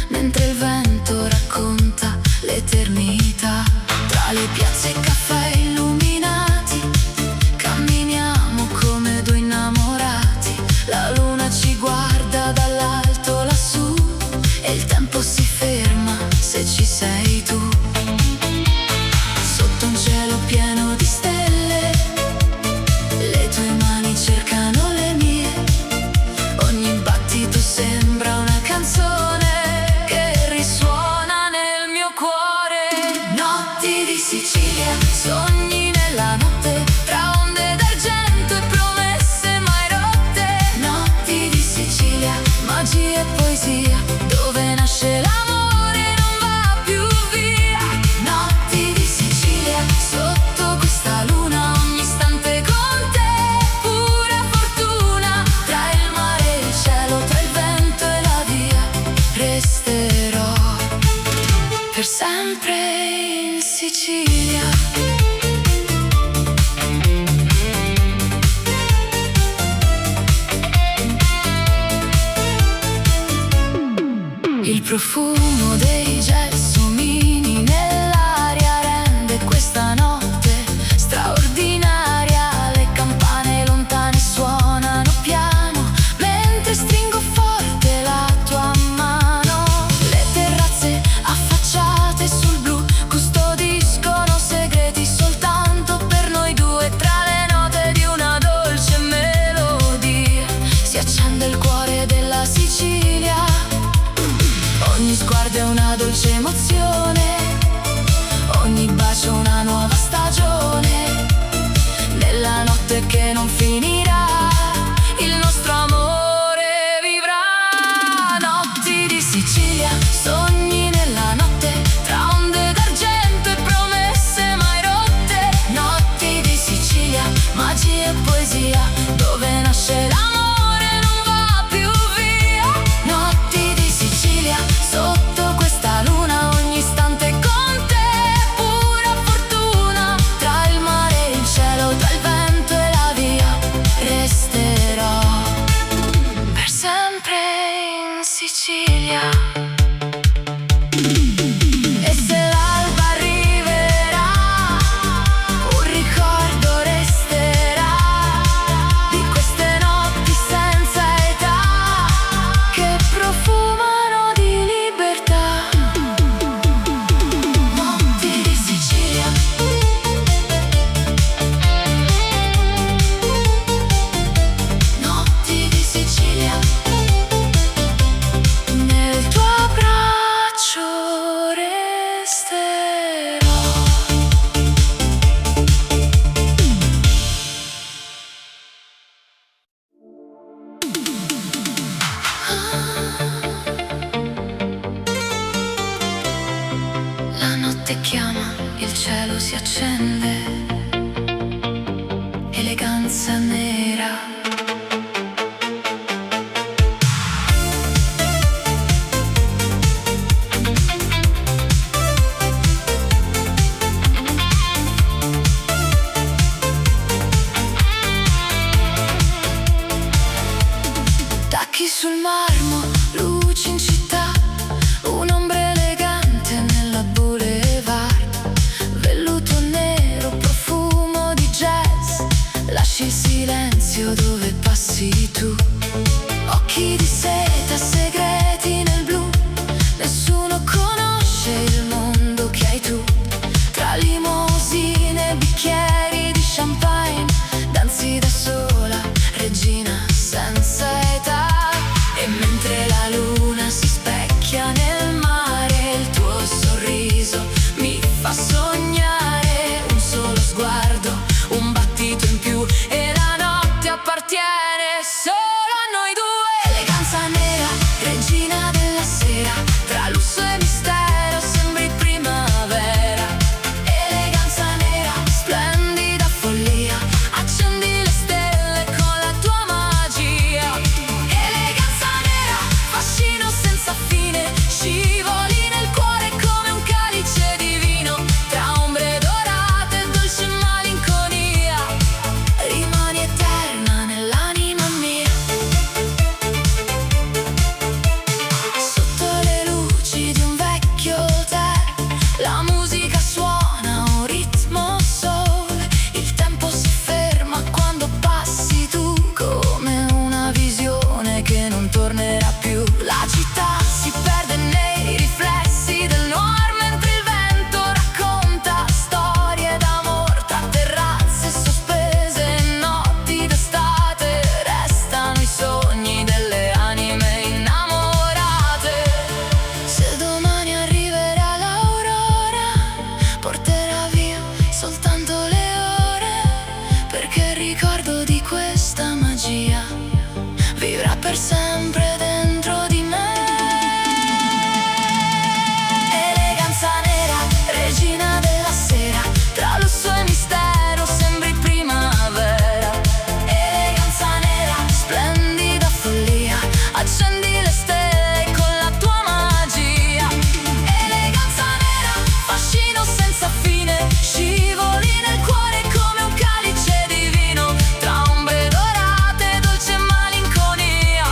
mentre il vento racconta l'eternità. Tra le piazze e caffè illuminati, camminiamo come due innamorati. La luna ci guarda dall'alto lassù, e il tempo si ferma se ci sei tu. Sotto un cielo pieno di stelle, le tue mani cercano le mie. Ogni battito sembra una canzone che risuona nel mio cuore. Notti di Sicilia, sogni nella notte, tra onde d'argento e promesse mai rotte. Notti di Sicilia, magia e poesia, dove nasce l'amore non va più via. Notti di Sicilia, sotto questa luna, ogni istante con te, pura fortuna. Tra il mare e il cielo, tra il vento e la via, resterò per sempre in Sicilia. Il profumo dei gelsomini nell'aria rende questa notte straordinaria. Le campane lontane suonano piano, mentre stringo forte la tua mano. Le terrazze affacciate sul blu custodiscono segreti soltanto per noi due. Tra le note di una dolce melodia si accende il cuore della Sicilia. Ogni sguardo è una dolce emozione, ogni bacio una nuova stagione. Nella notte che non finirà, il nostro amore vivrà. Notti di Sicilia, sogni nella notte, tra onde d'argento e promesse mai rotte. Notti di Sicilia, magia e poesia, dove nasce l'amore non va più via. Notti di Sicilia, sotto questa luna ogni istante notte chiama, il cielo si accende, eleganza nera. Tacchi sul marmo, luci in città, un'ombra elegante nella boulevard, velluto nero, profumo di jazz, lasci il silenzio dove passi tu. Occhi di seta, segreti nel blu, nessuno conosce il mondo che hai tu. Tra limousine e bicchieri di champagne, danzi da sola, regina senza età. E mentre la luna si specchia nel mare, il tuo sorriso mi fa sognare. Un solo sguardo, un battito in più e la notte appartiene solo a noi due. Eleganza nera, regina della sera, tra lusso e mistero sembri primavera. Eleganza nera, splendida follia, accendi le stelle con la tua magia. Eleganza nera, fascino senza fine, scivoli nel cuore come un calice di vino. Tra ombre dorate e dolce malinconia, rimani eterna nell'anima mia. Sotto le luci di un vecchio hotel, la musica suona un ritmo soul. Il tempo si ferma quando passi tu, come una visione che non tornerà più. La città si perde nei riflessi del noir, mentre il vento racconta storie d'amor. Tra terrazze sospese e notti d'estate, restano i sogni delle anime innamorate. Se domani arriverà l'aurora, porterà via soltanto le ore, perché il ricordo di questa magia vivrà per sempre dentro di me. Eleganza nera, regina della sera, tra lusso e mistero sembri primavera. Eleganza nera, splendida follia, accendi le stelle con la tua magia. Eleganza nera, fascino senza fine, scivoli nel cuore come un calice di vino. Tra ombre dorate e dolce malinconia,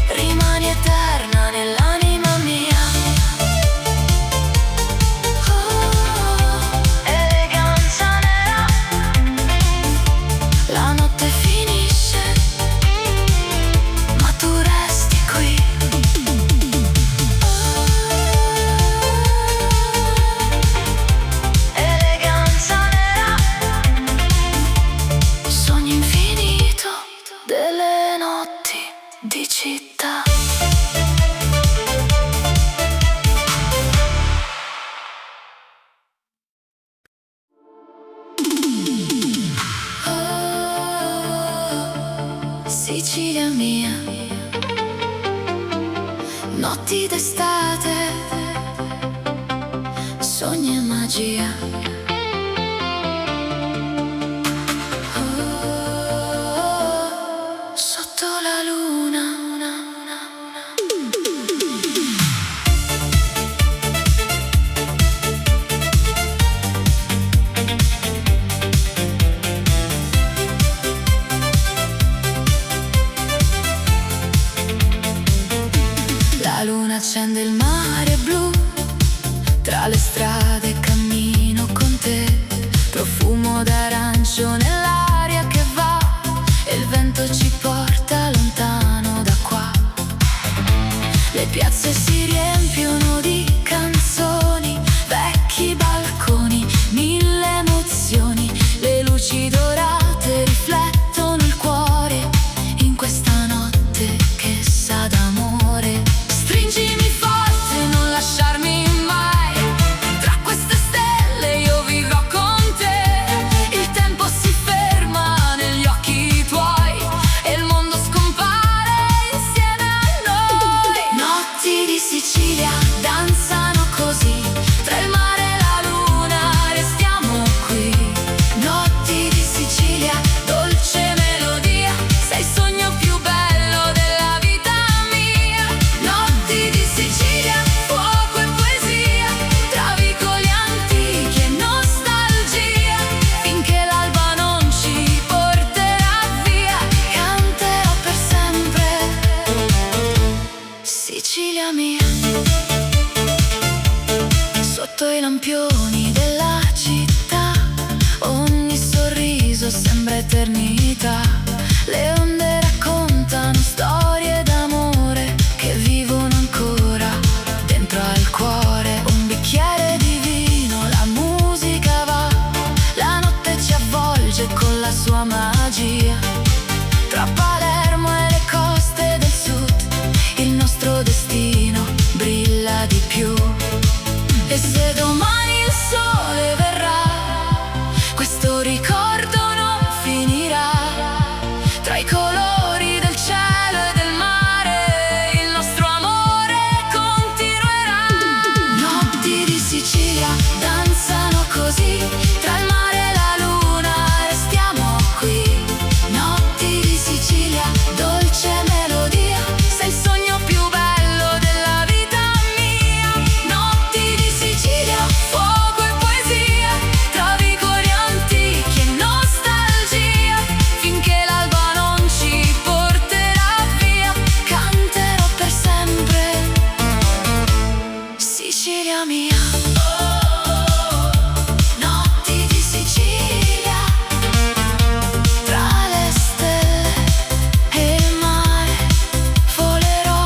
rimani eterna nell'anima mia. Eleganza nera, la notte finisce, ma tu resti qui. Eleganza nera, sogno infinito delle notti di città. Sicilia mia, notti d'estate, sogni e magia. Sotto la luna. La luna accende il mare blu, tra le strade cammino con lampioni della città, ogni sorriso sembra eternità. Le onde raccontano storie d'amore che vivono ancora dentro al cuore. Un bicchiere di vino, la musica va, la notte ci avvolge con la sua magia. Tra Palermo e le coste del sud, il nostro destino brilla di più. E se domani il sole verrà, questo ricordo non finirà. Tra i colori del cielo e del mare, il nostro amore continuerà. Notti di Sicilia danzano così, tra il mare e la luna restiamo qui. Notti di Sicilia, dolce melodia, sei il sogno più bello della vita mia. Notti di Sicilia, fuoco e poesia, tra vicoli antichi e nostalgia. Finché l'alba non ci porterà via, canterò per sempre Sicilia mia. Notti di Sicilia, tra le stelle e il mare volerò.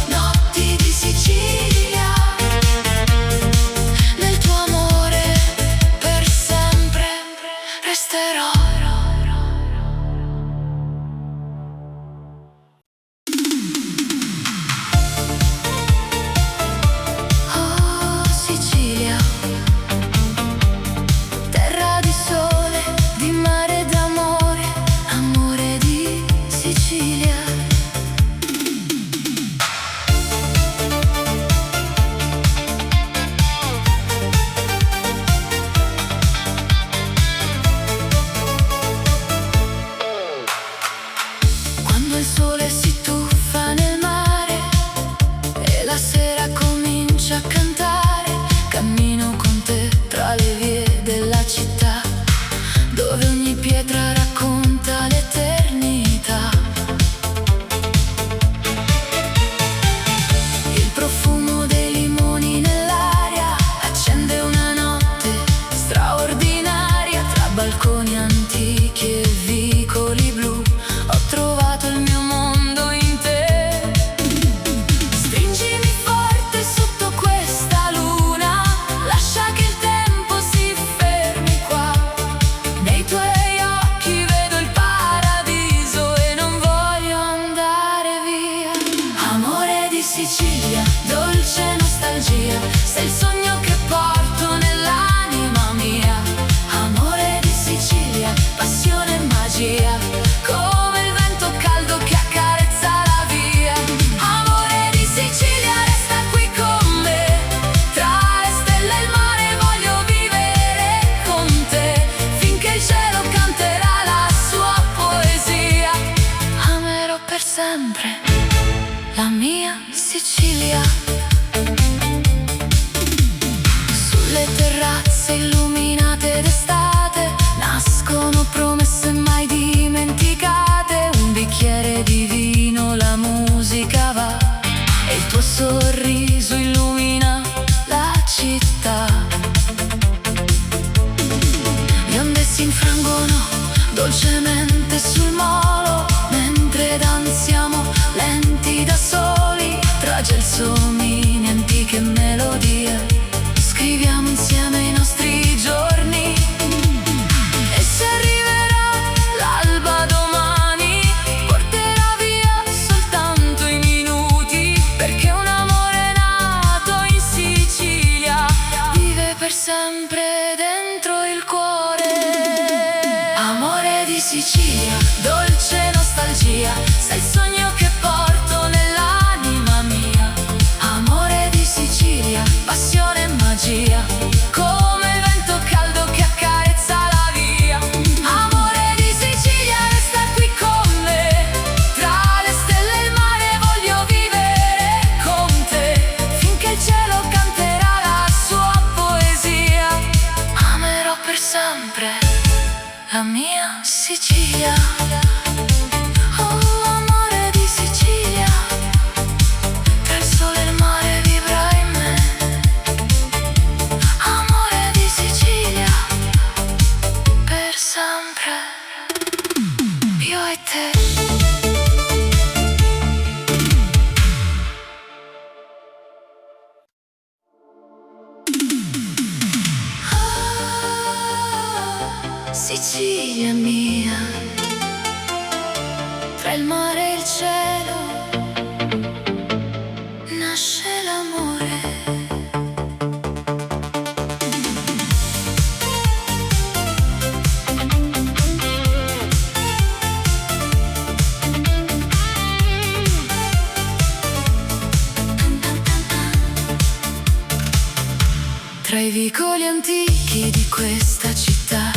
Notti di Sicilia, nel tuo amore per sempre resterò. Oh Sicilia, terra di sole, di mare e d'amore, amore di Sicilia. Quando il sole si tuffa nel mare e la sera comincia a cantare, cammino con te tra le vie della città, dove ogni pietra racconta l'eternità. Il profumo dei limoni nell'aria accende una notte straordinaria. Tra balconi antichi e vicoli blu ho trovato il mio mondo in te. Stringimi forte sotto questa luna, lascia che il tempo si fermi qua. Nei tuoi occhi vedo il paradiso e non voglio andare via. Amore di Sicilia, dolce nostalgia, sei il sogno che porto nell'anima mia. Amore di Sicilia, passione e magia, come il vento caldo che accarezza la via. Amore di Sicilia, resta qui con me, tra le stelle e il mare voglio vivere con te. Finché il cielo canterà la sua poesia, amerò per sempre la mia Sicilia. Sulle terrazze illuminate d'estate nascono promesse mai dimenticate. Un bicchiere di vino, la musica va e il tuo sorriso illumina la città. Le onde si infrangono dolcemente sul molo, mentre danziamo lenti da soli, tra gelsomini, antiche melodie. Scriviamo insieme i nostri giorni. E se arriverà l'alba domani, porterà via soltanto i minuti, perché un amore Sicilia mia, tra il mare e il cielo nasce l'amore. Tra i vicoli antichi di questa città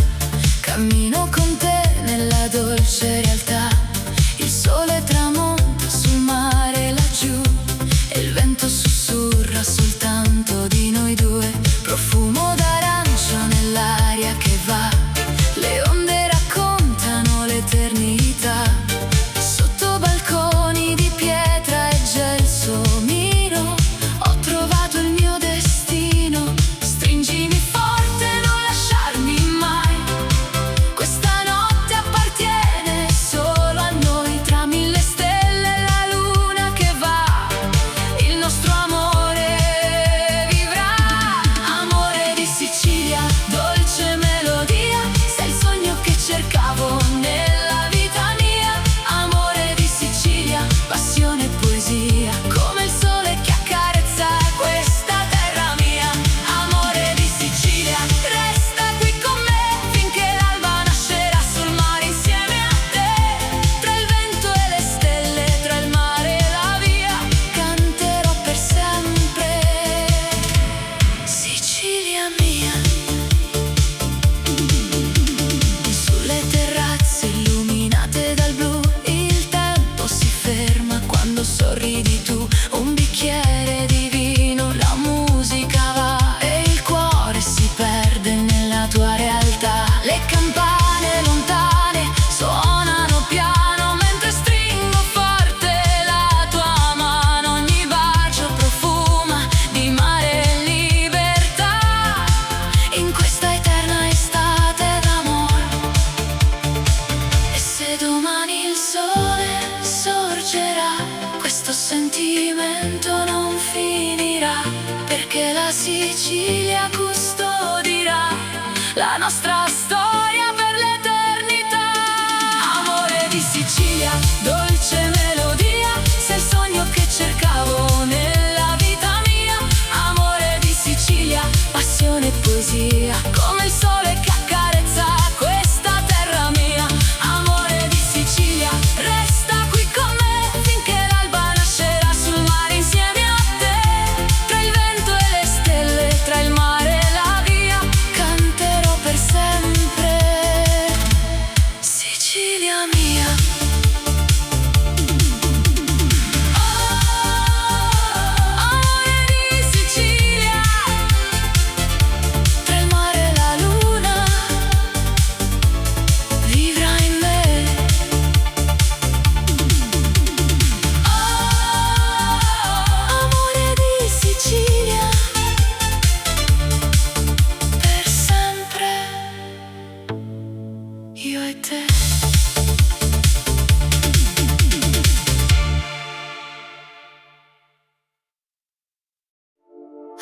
cammino con te nella dolce realtà. Il sole tramonta sul mare laggiù e il vento sussurra soltanto di noi due. Profumo d'arancio nell'aria che va, le onde raccontano l'eternità. Sotto balconi di pietra e gelsomino ho trovato il mio destino. Stringimi forte, non lasciarmi mai. Questa notte appartiene solo a noi. Tra mille stelle e la luna che va, il nostro amore vivrà. Amore di Sicilia, dolce melodia, sei il sogno che cercavo nella vita mia. Amore di Sicilia, passione e poesia, come il sole che accarezza questa terra mia. Amore di Sicilia, resta qui con me finché l'alba nascerà sul mare insieme a te. Tra il vento e le stelle, tra il mare e la via, canterò per sempre. Sicilia mia. Sulle terrazze illuminate dal blu, il tempo si ferma quando sorridi tu. Un bicchiere di vino, la musica va e il cuore si perde nella tua realtà. Le campane lontane suonano piano mentre stringo forte la tua mano. Ogni bacio profuma di mare e libertà in questa eterna estate d'amore. E se domani il sole sorgerà, questo sentimento non finirà, perché la Sicilia custodirà la nostra storia per l'eternità. Amore di Sicilia, dolce melodia, sei il sogno che cercavo nella vita mia. Amore di Sicilia, passione e poesia, come il sole che accarezza questa terra mia. Amore di Sicilia, resta qui con me finché l'alba nascerà sul mare insieme a te. Tra il vento e le stelle, tra il mare e la via, canterò per sempre. Sicilia mia. Amore di Sicilia, tra il mare e la luna vivrà in me. Amore di Sicilia, per sempre, io e te.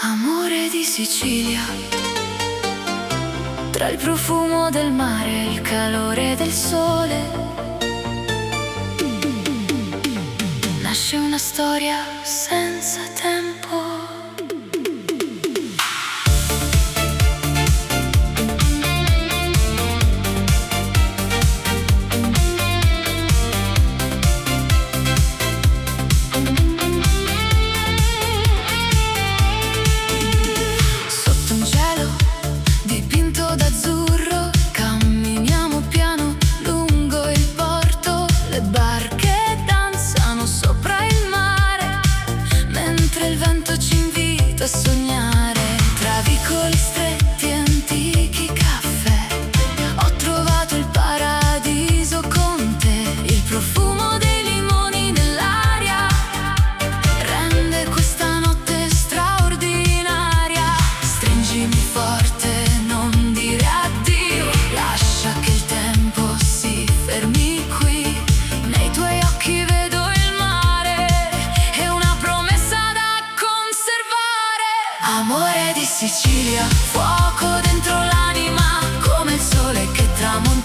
Amore di Sicilia, tra il profumo del mare e il calore del sole, nasce una storia senza tempo. Sotto un cielo dipinto d'azzurro, camminiamo piano lungo il porto. Le barche danzano sopra il mare, mentre il vento ci invita a sognare. Tra vicoli stretti e antichi caffè, ho trovato il paradiso con te. Il profumo dei limoni nell'aria rende questa notte straordinaria. Stringimi forte, non dire addio, lascia che il tempo si fermi qui. Nei tuoi occhi vedo il mare e una promessa da conservare. Amore di Sicilia, fuoco dentro l'anima, come il sole che tramonta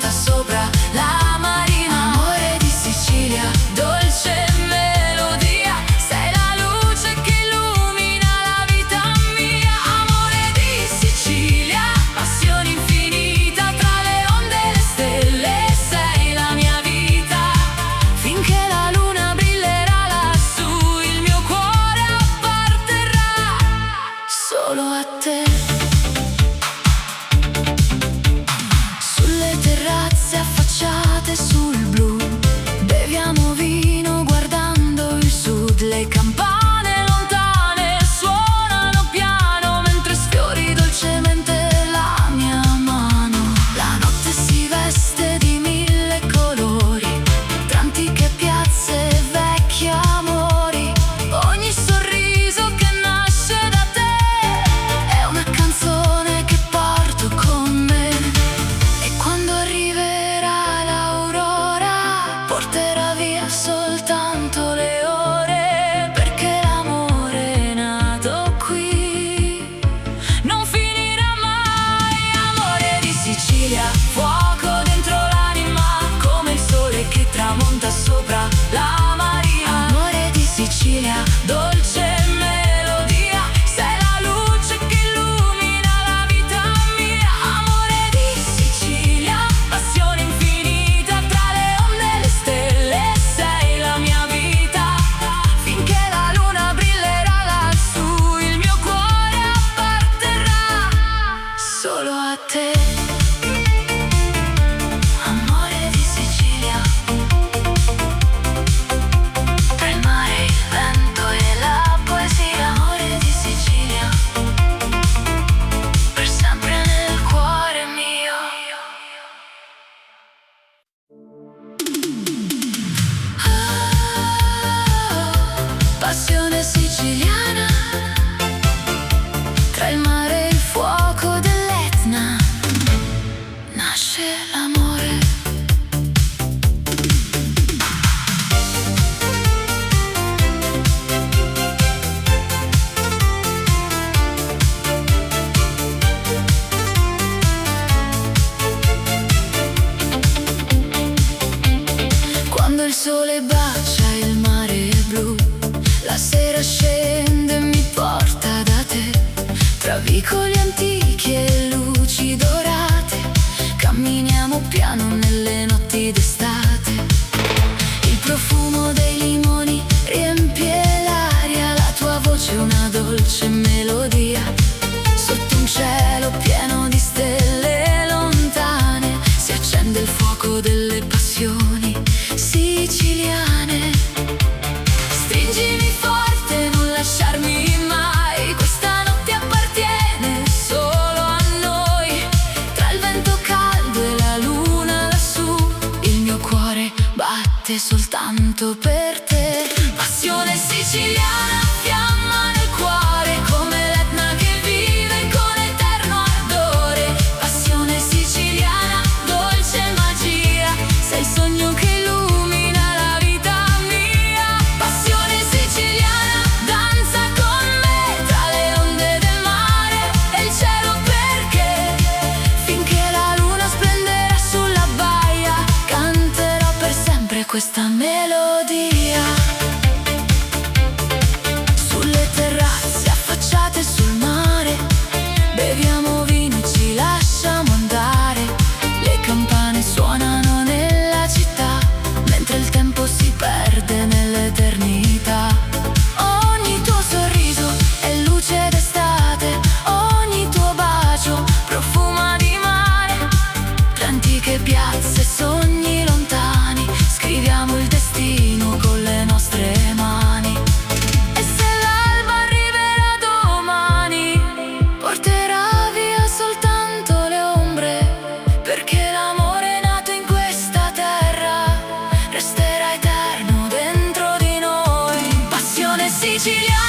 soltanto per te. Passione siciliana, fiamma nel cuore, come l'Etna che vive con eterno ardore. Passione siciliana, dolce magia, sei il sogno che illumina la vita mia. Passione siciliana, danza con me tra le onde del mare e il cielo, perché finché la luna splenderà sulla baia canterò per sempre questa melodia. Sulle terrazze affacciate sul mare beviamo vino e ci lasciamo andare. Le campane suonano nella città mentre il tempo si perde nell'eternità. Ogni tuo sorriso è luce d'estate, ogni tuo bacio profuma di mare. Tra antiche piazze, sogni lontani, scriviamo il destino con le nostre mani. E se l'alba arriverà domani, porterà via soltanto le ombre, perché l'amore nato in questa terra resterà eterno dentro di noi. Passione siciliana.